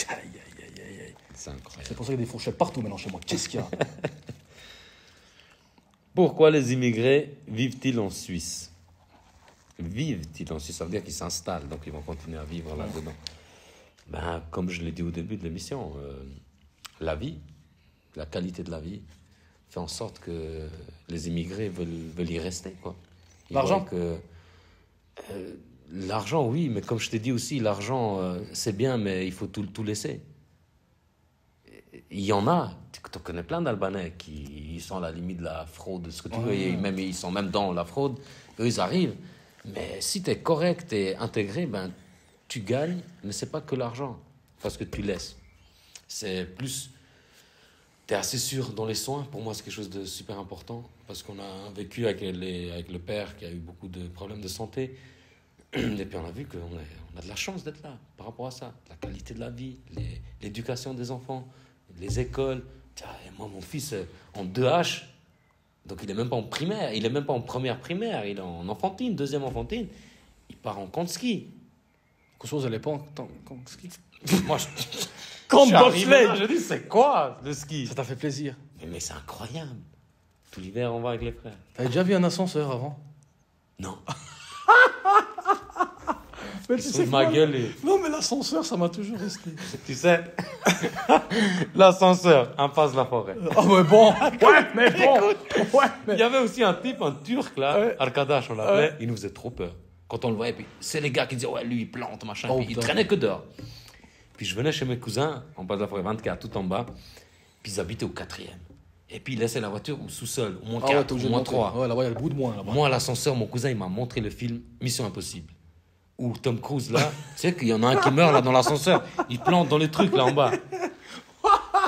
aïe, aïe, aïe, aïe. c'est incroyable. C'est pour ça qu'il y a des fourchettes partout maintenant chez moi. Qu'est-ce qu'il y a? Pourquoi les immigrés vivent-ils en Suisse? Vivent-ils en Suisse? Ça veut dire qu'ils s'installent, donc ils vont continuer à vivre là-dedans. Ben, comme je l'ai dit au début de l'émission, la vie, la qualité de la vie, fait en sorte que les immigrés veulent y rester, quoi. Ils L'argent? voient que l'argent, oui, mais comme je t'ai dit aussi, l'argent, c'est bien, mais il faut tout laisser. Il y en a, tu connais plein d'Albanais qui ils sont à la limite de la fraude, ce que tu veux, et même, ils sont même dans la fraude, eux ils arrivent. Mais si tu es correct et intégré, ben, tu gagnes, mais c'est pas que l'argent, parce que tu laisses. C'est plus, tu es assez sûr dans les soins, pour moi c'est quelque chose de super important, parce qu'on a vécu avec le père qui a eu beaucoup de problèmes de santé, et puis on a vu qu'on a de la chance d'être là par rapport à ça, la qualité de la vie, l'éducation des enfants, les écoles. Tiens, et moi, mon fils, en 2H, donc il n'est même pas en primaire, il n'est même pas en première primaire, il est en enfantine, deuxième enfantine, il part en camp de ski. Quelque chose, elle est pas en ski. Moi, Camp je de suis arrivé bobsleigh. là, je dis, c'est quoi le ski? Ça t'a fait plaisir. Mais c'est incroyable. Tout l'hiver, on va avec les frères. T'avais déjà vu un ascenseur avant? Non, Mais ils sont de ma gueule. Non, mais l'ascenseur, ça m'a toujours resté. Tu sais, l'ascenseur, impasse la forêt. Ah, mais bon. Ouais, mais bon. Ouais, mais. Il y avait aussi un type, un Turc là, Ouais. Arkadash on l'appelait, Ouais. il nous faisait trop peur. Quand on le voyait, puis c'est les gars qui disaient ouais lui il plante machin, Oh, puis il putain. traînait que dehors. Puis je venais chez mes cousins, en bas de la forêt 24, tout en bas, puis ils habitaient au 4e. Et puis il laissait la voiture au sous-sol, au moins Ah ouais, 4, t'es obligé au de moins monter. 3. Ouais, là-bas, il y a le bout de moins, là-bas. Moi, à l'ascenseur, mon cousin, il m'a montré le film Mission Impossible. Où Tom Cruise, là, tu sais qu'il y en a un qui meurt là dans l'ascenseur. Il plante dans les trucs là en bas.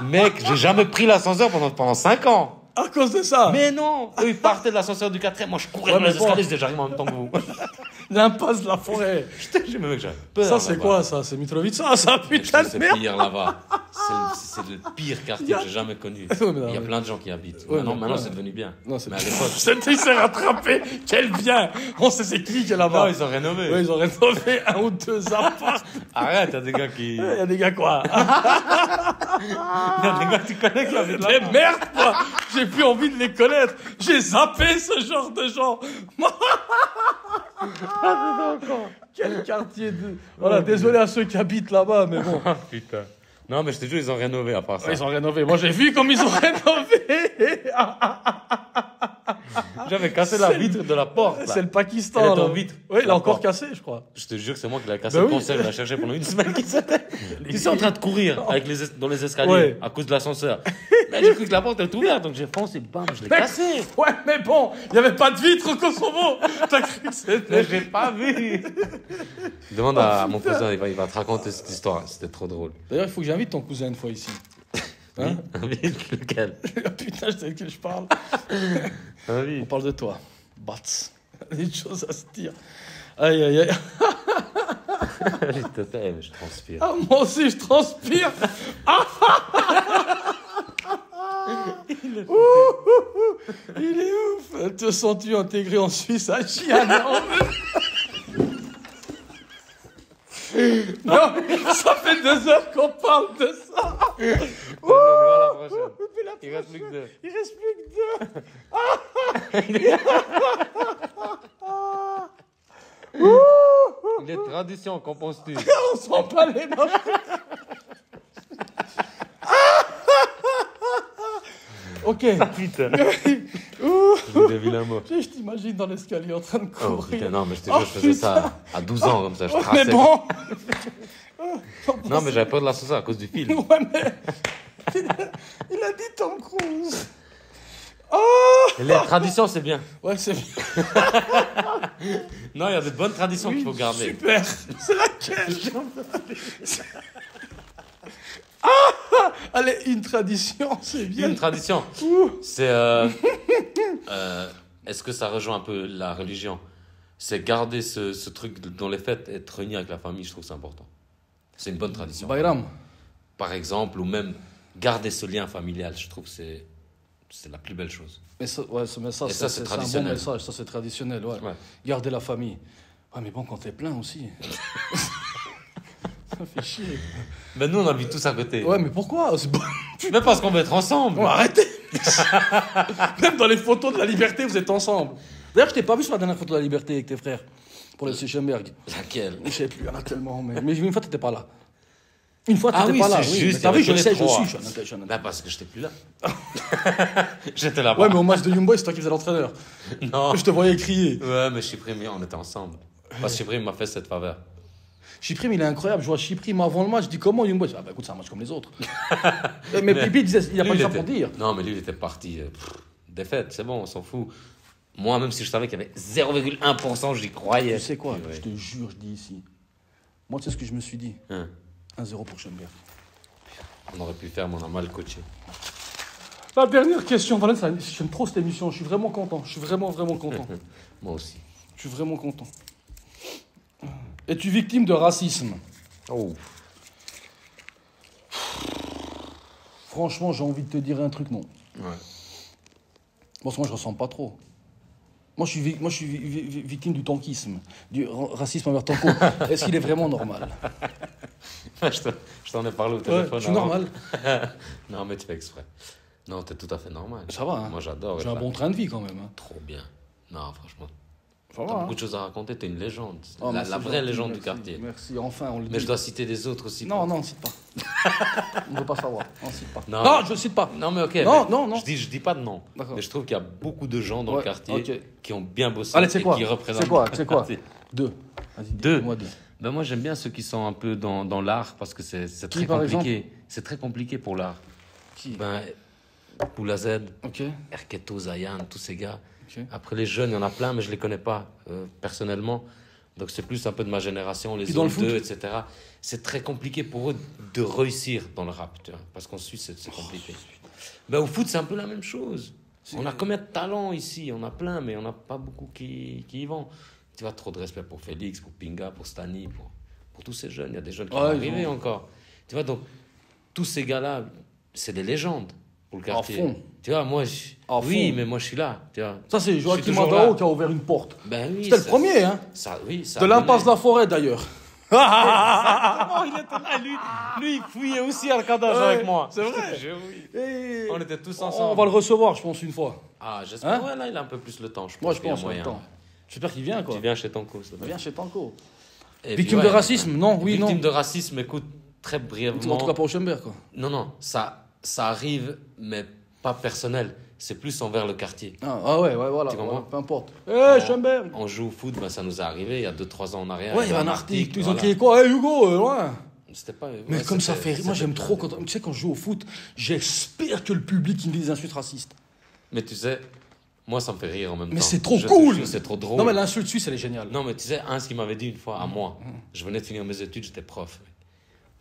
Mec, j'ai jamais pris l'ascenseur pendant 5 ans. À cause de ça. Mais non, eux, ils partaient de l'ascenseur du 4e. Moi, je courais Ouais, dans mais les bon. escaliers, je disais, j'arrive en même temps que vous. L'impasse de la forêt. J'ai mec, j'avais peur. Ça, c'est là-bas. quoi, ça? C'est Mitrovica, ça, Je putain trouve de c'est merde. pire là-bas. C'est le pire quartier que j'ai jamais connu. Ouais, mais non, Il y a mais- plein de gens qui y habitent. Ouais, Maintenant, mais- c'est devenu bien. Non, c'est Mais à l'époque, C'était, il s'est rattrapé. Quel bien. On sait c'est qui est là-bas. non, ils ont rénové. Ouais, ils ont rénové un ou deux apparts. Arrête, il y a des gars qui. Il y a des gars quoi. Il y a des gars que tu connais qui habitent Mais là. merde, quoi. J'ai plus envie de les connaître. J'ai zappé ce genre de gens. Quel quartier de... Voilà, désolé à ceux qui habitent là-bas, mais bon. Putain. Non, mais je te jure, ils ont rénové à part ça. Ils ont rénové. Moi, j'ai vu comme ils ont rénové. J'avais cassé la vitre de la porte. Là. C'est le Pakistan. Elle est là. en vitre. Oui, il a La encore porte. cassé, je crois. Je te jure que c'est moi qui l'ai cassé Ben le oui. concert. Je l'ai cherché pendant une semaine. Qui c'était Qui sont en train de courir avec dans les escaliers Ouais. à cause de l'ascenseur. Mais j'ai cru que la porte était ouverte, donc j'ai foncé, bam, je l'ai cassé. Ouais, mais bon, il n'y avait pas de vitre au Kosovo. T'as cru que Mais c'était... j'ai pas vu. Demande à mon cousin, il va te raconter cette histoire. C'était trop drôle. D'ailleurs, il faut que j'invite ton cousin une fois ici. Hein? Oui, lequel Putain, je sais de qui je parle. Ah oui. On parle de toi. Bats. Il y a des choses à se dire. Aïe, aïe, aïe. Je te tais, mais je transpire. Ah, moi aussi, je transpire. Il est ouf. Te sens-tu intégré en Suisse à Chianan? Non, ça fait 2 heures qu'on parle de ça. On va à la prochaine. Il reste plus que 2. Il reste plus que 2. Il est tradition, qu'en penses-tu? On s'en bat les dents. Ok. Putain. J'ai des vilains mots. Je t'imagine dans l'escalier en train de Oh courir. putain, non, mais je te jure, je faisais ça à 12 ans comme ça, je Ouais, traçais. mais bon. Non, mais j'avais peur de l'ascenseur à cause du film. Ouais, mais. Il a dit Tom Cruise. Oh. Et les traditions, c'est bien. Ouais, c'est bien. Non, il y a de bonnes traditions qu'il faut garder. Super. C'est laquelle? Ah. Allez, une tradition, c'est bien. Une tradition, Ouh. c'est... est-ce que ça rejoint un peu la religion? C'est garder ce truc dans les fêtes, être réuni avec la famille, je trouve que c'est important. C'est une bonne tradition. Bayram. Par exemple, ou même garder ce lien familial, je trouve que c'est la plus belle chose. Mais ça, ouais, mais ça, Et ça, c'est un bon traditionnel. message, ça c'est traditionnel, ouais. Ouais. Garder la famille. Ouais, mais bon, quand t'es plein aussi. Ça fait chier. Mais nous, on habite tous à côté. Ouais, mais pourquoi? C'est bon. Mais parce qu'on veut être ensemble. Bon, arrêtez. Même dans les photos de la liberté, vous êtes ensemble. D'ailleurs, je t'ai pas vu sur la dernière photo de la liberté avec tes frères. Pour le Sechenberg. Laquelle? Je sais plus, il y en a tellement. Mais une fois, t'étais pas là. Une fois, Ah t'étais oui, pas là. c'est Oui. juste, Mais t'as il y vu, je avait sais, que je les trois. suis. Je suis un Bah parce que j'étais plus là. J'étais là-bas. Ouais, mais au match de Young Boys, c'est toi qui faisais l'entraîneur. Non. Je te voyais crier. Ouais, mais Chyprime, on était ensemble. Parce que Chyprime m'a fait cette faveur. Chyprime, il est incroyable. Je vois Chyprime avant le match. Je dis comment Young Boys? Ah, bah écoute, c'est un match comme les autres. mais Pipi disait, il a Lui, pas eu ça était- pour dire. Non, mais lui, il était parti. Défaite, c'est bon, on s'en fout. Moi, même si je savais qu'il y avait 0,1%, j'y croyais. Tu sais quoi? Ouais. Je te jure, je dis ici. Moi, tu sais ce que je me suis dit? Hein. 1-0 pour Schoenberg. On aurait pu faire, mais on a mal coaché. La dernière question, Valence, j'aime trop cette émission. Je suis vraiment content. Je suis vraiment, vraiment content. Moi aussi. Je suis vraiment content. Es-tu victime de racisme? Oh. Franchement, j'ai envie de te dire un truc, non. Ouais. Moi, je ressemble pas trop. Moi, je suis victime du tankisme, du racisme envers Tanko. Est-ce qu'il est vraiment normal? Je t'en ai parlé au Ouais, téléphone. je suis avant. normal. Non, mais tu fais exprès. Non, t'es tout à fait normal. Ça va, hein. Moi, j'adore. J'ai un être bon là. train de vie quand même. Hein. Trop bien. Non, franchement. Ça T'as va. beaucoup de choses à raconter. T'es une légende. Oh, la merci, vraie gentil, légende merci, du quartier. Merci, enfin, on le dit. Mais je dois citer des autres aussi. Non, non, cite pas. On ne veut pas savoir. On cite pas. Non. Non, je cite pas. Non, mais ok. Non, mais non, non. Je dis pas de nom. D'accord. Mais je trouve qu'il y a beaucoup de gens dans Ouais, le quartier ok. qui ont bien bossé Allez, c'est et quoi? qui représentent C'est quoi? le C'est quoi? quartier. 2. Vas-y, Deux. dis-moi 2. Ben moi, j'aime bien ceux qui sont un peu dans l'art parce que c'est très par compliqué. C'est très compliqué pour l'art. Qui? Ben, Poula Z, Ok. Erketo, Zayan, tous ces gars. Ok. Après, les jeunes, il y en a plein, mais je ne les connais pas personnellement. Donc, c'est plus un peu de ma génération, les Puis dans le Zone 2, foot etc. C'est très compliqué pour eux de réussir dans le rap, tu vois, parce qu'en Suisse, c'est compliqué. Ben, au foot, c'est un peu la même chose. On a combien de talents ici? On a plein, mais on n'a pas beaucoup qui y vont. Tu vois, trop de respect pour Félix, pour Pinga, pour Stani, pour tous ces jeunes. Il y a des jeunes qui vont arriver encore. Tu vois, donc, tous ces gars-là, c'est des légendes pour le quartier. fond. Tu vois, moi, fond. mais moi, je suis là. Tu vois. Ça, c'est Joachim toujours Adao là. qui a ouvert une porte. Ben oui, C'était le premier, hein. Ça, oui, ça De a l'impasse de donné- la forêt, d'ailleurs. Oh, il était là, lui, il fouillait aussi Arcadage avec moi. C'est vrai. Oui. Et On était tous on ensemble. va le recevoir, je pense, une fois. Ah, j'espère. Hein? Ouais, là, il a un peu plus le temps. Je pense Moi, je qu'il y a pense en même moyen. temps. J'espère qu'il vient, quoi. Tu viens chez Tanko, s'il te plaît. Viens chez Tanko. Et Victime puis, de racisme, non, oui, Victime non. de racisme, écoute, très brièvement. En tout cas, pas au Schemberg, quoi. Non, ça arrive, mais pas personnel. C'est plus envers le quartier. Ouais, voilà. Tu comprends? Ouais, peu importe. Schemberg. On joue au foot, ben, ça nous est arrivé il y a 2-3 ans en arrière. Ouais, il y avait un article. Ils ont voilà. crié quoi? Hugo, loin. C'était pas. Mais ouais, comme ça c'était- fait rire. Moi, c'était j'aime plein. trop quand. Tu sais, quand je joue au foot, j'espère que le public il me dit des insultes racistes. Mais tu sais, moi, ça me fait rire en même temps. Mais c'est trop Je te cool. jure, c'est trop drôle. Non, mais l'insulte suisse, elle est géniale. Non, mais tu sais, ce qu'il m'avait dit une fois à moi, je venais de finir mes études, j'étais prof.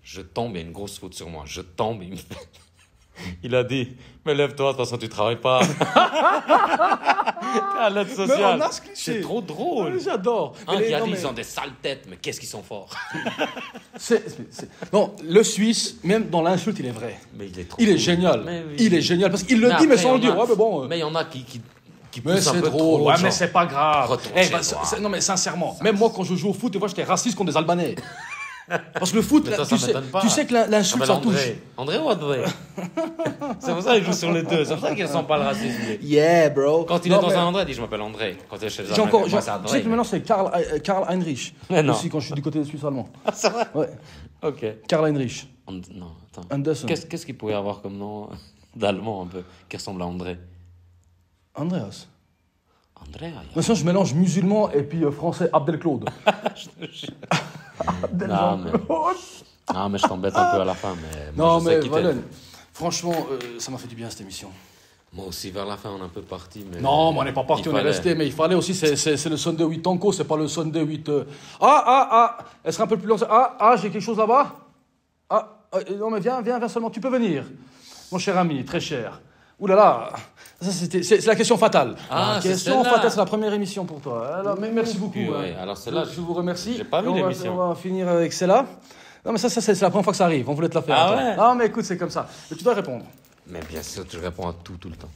Je tombe, il y a une grosse faute sur moi. Je tombe, il me fait. Il a dit, mais lève-toi, de toute façon, tu travailles pas. À l'aide Mais sociale. on a ce cliché. C'est trop drôle. Ouais, j'adore. Un Mais qui a non, dit, mais ils ont des sales têtes, mais qu'est-ce qu'ils sont forts. Non, le Suisse, même dans l'insulte, il est vrai. Mais il est trop Il est cool. génial. Mais oui. Il est génial. Parce qu'il le dit, mais après, sans le il y en dire. a- Ouais, mais bon. Mais il y en a qui Mais poussent un c'est peu drôle. trop. Ouais, genre. mais c'est pas grave. Retourne Eh, chez bah, toi. non, mais sincèrement, même moi, quand je joue au foot, des fois, j'étais raciste contre des Albanais. Parce que le foot, Mais là, toi, ça tu sais, m'étonne pas. tu sais que l'insulte, ça touche. André ou André C'est pour ça qu'il joue sur les deux. C'est pour ça qu'il sent pas le racisme. lui. Yeah, bro. Quand il Non, est dans mais un André, il dit je m'appelle André. Quand il est chez les j'ai Allemands, encore, moi, c'est tu sais André. que maintenant, c'est Karl Heinrich. Mais non. Aussi, quand je suis du côté des Suisses allemands. Ah, c'est vrai. Ouais. Ok. Karl Heinrich. Non, attends. Anderson. Qu'est-ce qu'il pourrait avoir comme nom d'allemand un peu qui ressemble à André Andreas. André, Maintenant, je mélange musulman et puis français Abdelclaude. Non, mais je t'embête un peu à la fin. Mais moi, Non, je sais mais qui t'es. Valen, franchement, ça m'a fait du bien cette émission. Moi aussi, vers la fin, on est un peu parti. Mais Non, mais on n'est pas parti, il on est fallait. resté, mais il fallait aussi, c'est le Sunday 8 Tanko, c'est pas le Sunday 8. Elle sera un peu plus longue. J'ai quelque chose là-bas. Non, mais viens seulement, tu peux venir. Mon cher ami, très cher. Ouh là là, ça, c'est la question fatale. Ah, La c'est question celle-là. fatale, c'est la première émission pour toi. Alors, mais merci beaucoup. Oui, hein. alors celle-là, je vous remercie. j'ai pas vu Et l'émission. On va finir avec celle-là. Non, mais ça c'est la première fois que ça arrive. On voulait te la faire. Ah toi. ouais. Non, mais écoute, c'est comme ça. Mais tu dois répondre. Mais bien sûr, je réponds à tout le temps.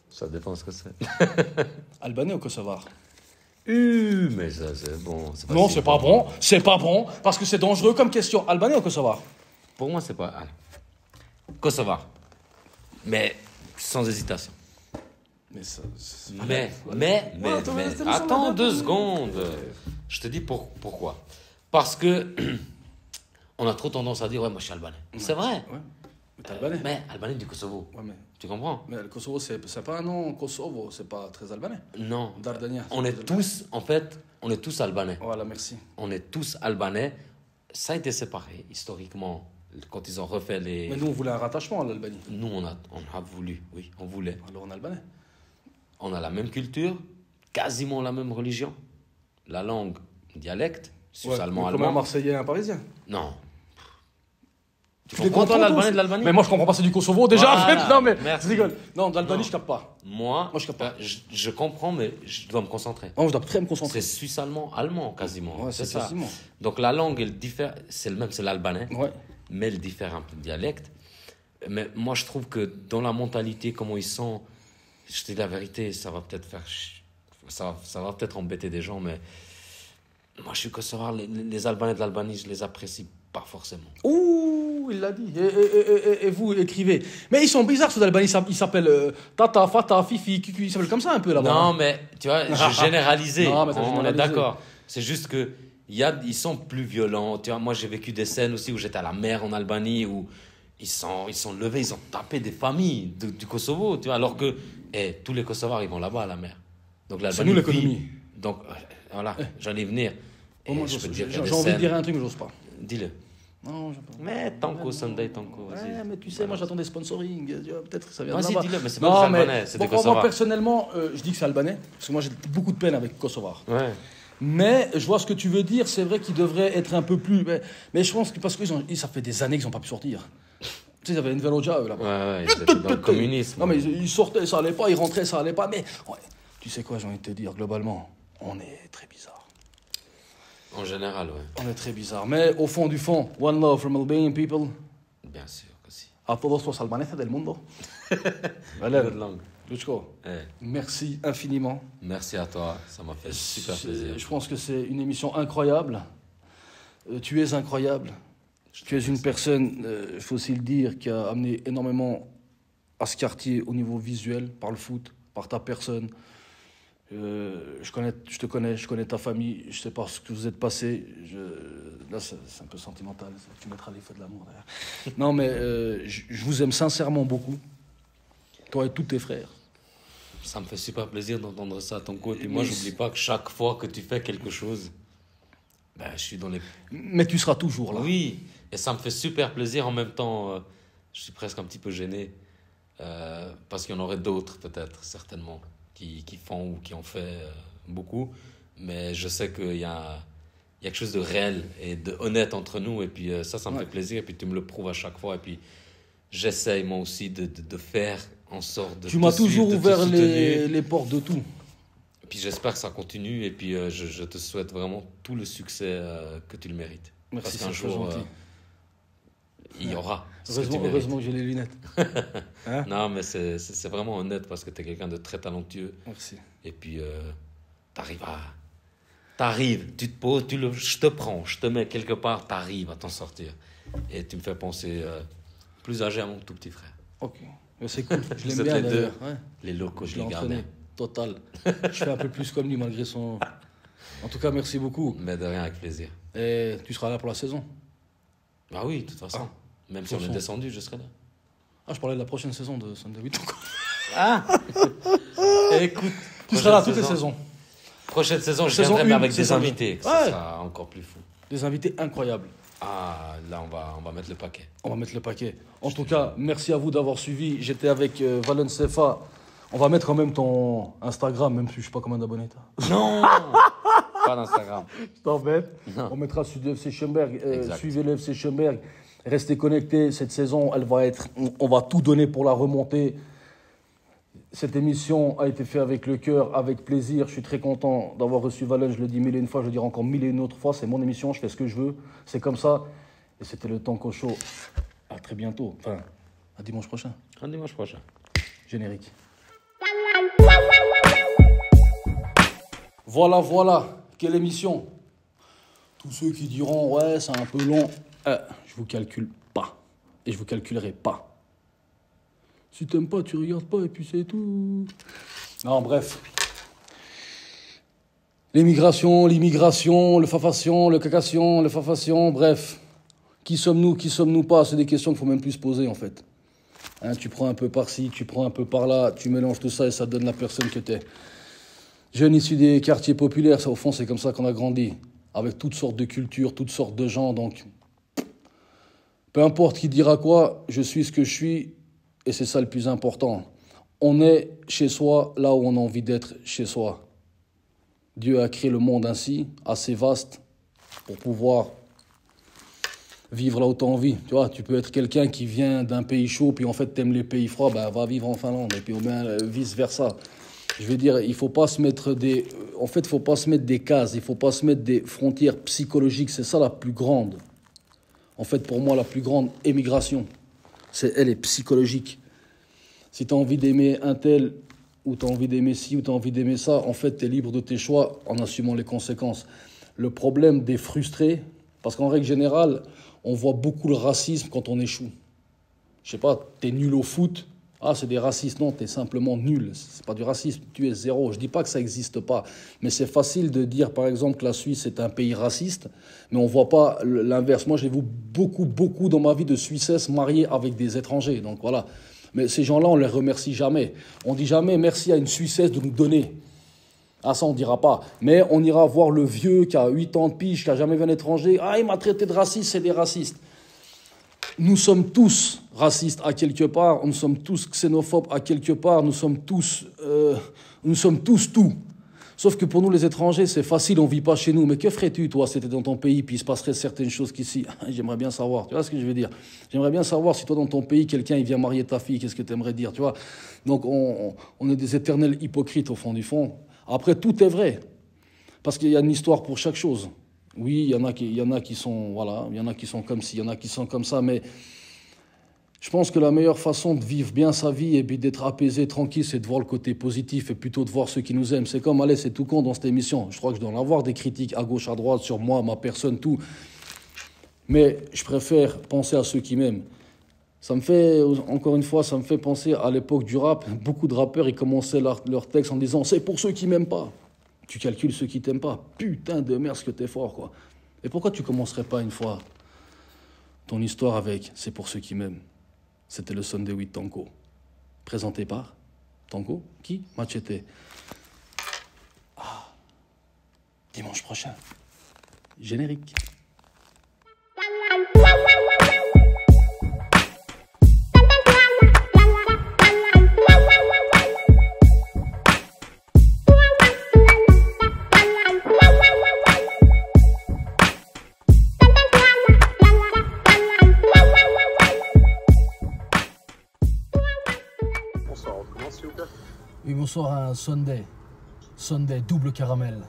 Ça dépend ce que c'est. Albanais ou kosovar? Mais ça, c'est bon. Non, si c'est pas bon. C'est pas bon parce que c'est dangereux comme question. Albanais ou kosovar? Pour moi, c'est pas. Allez. Kosovar. Mais sans hésitation. Mais ça. Mais, attends, mais c'est- attends 2 secondes. Je te dis pourquoi. Parce que on a trop tendance à dire, ouais, moi je suis albanais. C'est vrai. Ouais. Mais t'es albanais. Mais albanais du Kosovo. Ouais, mais. Tu comprends? Mais le Kosovo, c'est pas un nom. Kosovo, c'est pas très albanais. Non. Dardania. On est tous, en fait, on est tous albanais. Voilà, merci. On est tous albanais. Ça a été séparé historiquement quand ils ont refait les. Mais nous, on voulait un rattachement à l'Albanie. Nous, on a voulu, oui, on voulait. Alors en albanais. On a la même culture, quasiment la même religion, la langue, dialecte, suisse-allemand, Comme un allemand. Marseillais et un Parisien. Non. Tu Tu les comprends, toi, comprends l'Albanais tous de l'Albanie? Mais moi, je comprends pas, c'est du Kosovo déjà. En Voilà, fait, non, mais. merci. Je rigole. Non, d'Albanie, Non. je capte pas. Moi, je capte pas. je comprends, mais je dois me concentrer. Non, je dois très me concentrer. C'est suisse-allemand, allemand, quasiment. Ouais, c'est c'est ça. quasiment. Donc la langue, elle diffère, c'est le même, c'est l'albanais, Ouais. mais elle diffère un peu de dialecte. Mais moi, je trouve que dans la mentalité, comment ils sont, je te dis la vérité, ça va peut-être ça va peut-être embêter des gens, mais moi, je suis kosovar, les Albanais de l'Albanie, je les apprécie pas forcément. Ouh, il l'a dit. Et vous, écrivez. Mais ils sont bizarres, ceux d'Albanie. Ils s'appellent Tata, Fata, Fifi, Cucu. Ils s'appellent comme ça un peu là-bas. Non, mais tu vois, je généralisais. Non, mais t'as On est généralisé. d'accord. C'est juste que ils sont plus violents. Tu vois, moi, j'ai vécu des scènes aussi où j'étais à la mer en Albanie où ils sont levés, ils ont tapé des familles du Kosovo. Tu vois, alors que tous les Kosovars, ils vont là-bas à la mer. Donc C'est nous l'économie. vit. Donc voilà, j'allais venir. Et Oh, moi, je peux te dire qu'il y j'ai a des envie de scènes. dire un truc, mais j'ose pas. Dis-le. Non, je... Mais Tanko, Sunday, Tanko, vas-y. Ouais, mais tu sais, moi j'attends des sponsoring. Peut-être que ça vient de Vas-y, là-bas. dis-le, mais c'est pas des Albanais, c'est des moi, Kosovars. personnellement, je dis que c'est albanais, parce que moi j'ai beaucoup de peine avec Kosovar. Ouais. Mais je vois ce que tu veux dire, c'est vrai qu'ils devraient être un peu plus... Mais je pense que parce que ça fait des années qu'ils n'ont pas pu sortir. Tu sais, ils avaient une Veloja, eux, là-bas. Ouais, ils étaient dans le communisme. Non, mais ils sortaient, ça allait pas, ils rentraient, ça allait pas. Mais ouais, tu sais quoi, j'ai envie de te dire, globalement, on est très bizarre. En général, ouais. On est très bizarre. Mais au fond du fond, one love from Albanian people. Bien sûr que si. A todos los albaneses del mundo. Notre langue. Luchko, Ouais. merci infiniment. Merci à toi, ça m'a fait super plaisir. Je pense que c'est une émission incroyable. Tu es incroyable. Tu es une personne, il faut aussi le dire, qui a amené énormément à ce quartier au niveau visuel, par le foot, par ta personne. Je te connais, je connais ta famille, je sais pas ce que vous êtes passé. Là, c'est un peu sentimental, tu mettras les feux de l'amour derrière. Non, mais je vous aime sincèrement beaucoup, toi et tous tes frères. Ça me fait super plaisir d'entendre ça à ton côté. Et puis moi, j'oublie pas que chaque fois que tu fais quelque chose, ben, je suis dans les... Mais tu seras toujours là. Oui, et ça me fait super plaisir. En même temps, je suis presque un petit peu gêné. Parce qu'il y en aurait d'autres, peut-être, certainement, qui font ou qui ont fait beaucoup. Mais je sais qu'il y a quelque chose de réel et de honnête entre nous. Et puis ça me fait plaisir. Et puis tu me le prouves à chaque fois. Et puis j'essaye, moi aussi, de faire en sorte de... Tu m'as toujours ouvert les portes de tout. Et puis j'espère que ça continue. Et puis je te souhaite vraiment tout le succès que tu le mérites. Merci, parce qu'un jour, il y aura. Heureusement que j'ai les lunettes. Hein? Non, mais c'est vraiment honnête parce que tu es quelqu'un de très talentueux. Merci. Et puis, t'arrives, tu te poses, je te prends, je te mets quelque part, t'arrives à t'en sortir. Et tu me fais penser plus âgé à mon tout petit frère. Ok, c'est cool, je l'aime Vous bien êtes les deux, d'ailleurs. Ouais. les locaux, Je l'ai les entraîné, gardiens. total. Je fais un peu plus comme lui malgré son... En tout cas, merci beaucoup. Mais de rien, avec plaisir. Et tu seras là pour la saison? Ah oui, de toute façon. Même si on est descendu, je serai là. Ah, je parlais de la prochaine saison de Sunday 8. Ah Écoute, tu seras là toutes les saisons. Prochaine saison, je viendrai mais avec des invités. Ça sera encore plus fou. Des invités incroyables. Ah, là, on va mettre le paquet. On va mettre le paquet. En tout cas, merci à vous d'avoir suivi. J'étais avec Valen Sefa. On va mettre quand même ton Instagram, même si je ne sais pas combien d'abonnés t'as. Non Pas d'Instagram. Je t'embête. On mettra sur le FC Schönberg. Suivez le FC Schönberg. Restez connectés. Cette saison, on va tout donner pour la remontée. Cette émission a été faite avec le cœur, avec plaisir. Je suis très content d'avoir reçu Valen. Je le dis mille et une fois, je le dirai encore mille et une autres fois. C'est mon émission, je fais ce que je veux. C'est comme ça. Et c'était le Tanko Show. À très bientôt. Enfin, à dimanche prochain. À dimanche prochain. Générique. Voilà. Quelle émission. Tous ceux qui diront, ouais, c'est un peu long. Je vous calcule pas. Et je vous calculerai pas. Si t'aimes pas, tu regardes pas et puis c'est tout. Non, bref. L'immigration, le fafation, le cacation, le fafation, bref. Qui sommes-nous pas? C'est des questions qu'il faut même plus se poser, en fait. Hein, tu prends un peu par-ci, tu prends un peu par-là, tu mélanges tout ça et ça donne la personne que t'es. Jeune issu des quartiers populaires, ça, au fond, c'est comme ça qu'on a grandi. Avec toutes sortes de cultures, toutes sortes de gens, donc... Peu importe qui dira quoi, je suis ce que je suis. Et c'est ça le plus important. On est chez soi, là où on a envie d'être chez soi. Dieu a créé le monde ainsi, assez vaste, pour pouvoir vivre là où tu as envie. Tu vois, tu peux être quelqu'un qui vient d'un pays chaud, puis en fait, tu aimes les pays froids, ben, va vivre en Finlande, et puis au moins vice-versa. Je veux dire, il faut pas se mettre des... En fait, il faut pas se mettre des cases, il faut pas se mettre des frontières psychologiques. C'est ça la plus grande. En fait, pour moi, la plus grande émigration, elle est psychologique. Si tu as envie d'aimer un tel, ou tu as envie d'aimer ci, ou tu as envie d'aimer ça, en fait, tu es libre de tes choix en assumant les conséquences. Le problème des frustrés, parce qu'en règle générale, on voit beaucoup le racisme quand on échoue. Je sais pas, tu es nul au foot, ah, c'est des racistes. Non, tu es simplement nul. C'est pas du racisme, tu es zéro. Je dis pas que ça n'existe pas, mais c'est facile de dire, par exemple, que la Suisse est un pays raciste, mais on voit pas l'inverse. Moi, j'ai vu beaucoup dans ma vie de Suissesses mariées avec des étrangers. Donc voilà. Mais ces gens-là, on les remercie jamais. On dit jamais merci à une Suissesse de nous donner. Ah, ça, on dira pas. Mais on ira voir le vieux qui a 8 ans de pige, qui a jamais vu un étranger. Ah, il m'a traité de raciste, c'est des racistes. nous sommes tous racistes à quelque part, nous sommes tous xénophobes à quelque part, nous sommes tous tout. Sauf que pour nous, les étrangers, c'est facile, on ne vit pas chez nous. Mais que ferais-tu, toi, si tu étais dans ton pays, puis il se passerait certaines choses qu'ici? J'aimerais bien savoir, tu vois ce que je veux dire? J'aimerais bien savoir si toi, dans ton pays, quelqu'un il vient marier ta fille, qu'est-ce que tu aimerais dire, tu vois? Donc, on est des éternels hypocrites au fond du fond. Après, tout est vrai, parce qu'il y a une histoire pour chaque chose. Oui, il y en a qui sont, voilà, il y en a qui sont comme ci, il y en a qui sont comme ça, mais je pense que la meilleure façon de vivre bien sa vie et puis d'être apaisé, tranquille, c'est de voir le côté positif et plutôt de voir ceux qui nous aiment. C'est comme, allez, c'est tout con dans cette émission. Je crois que je dois en avoir des critiques à gauche, à droite, sur moi, ma personne, tout. Mais je préfère penser à ceux qui m'aiment. Ça me fait, encore une fois, ça me fait penser à l'époque du rap. Beaucoup de rappeurs, ils commençaient leur texte en disant « c'est pour ceux qui m'aiment pas ». Tu calcules ceux qui t'aiment pas. Putain de merde, ce que t'es fort, quoi. Et pourquoi tu commencerais pas une fois ton histoire avec « c'est pour ceux qui m'aiment ». C'était le Sunday with Tanko. Présenté par Tanko, qui? Machete. Ah, dimanche prochain. Générique. Oui, bonsoir, un Sunday. Sunday, double caramel.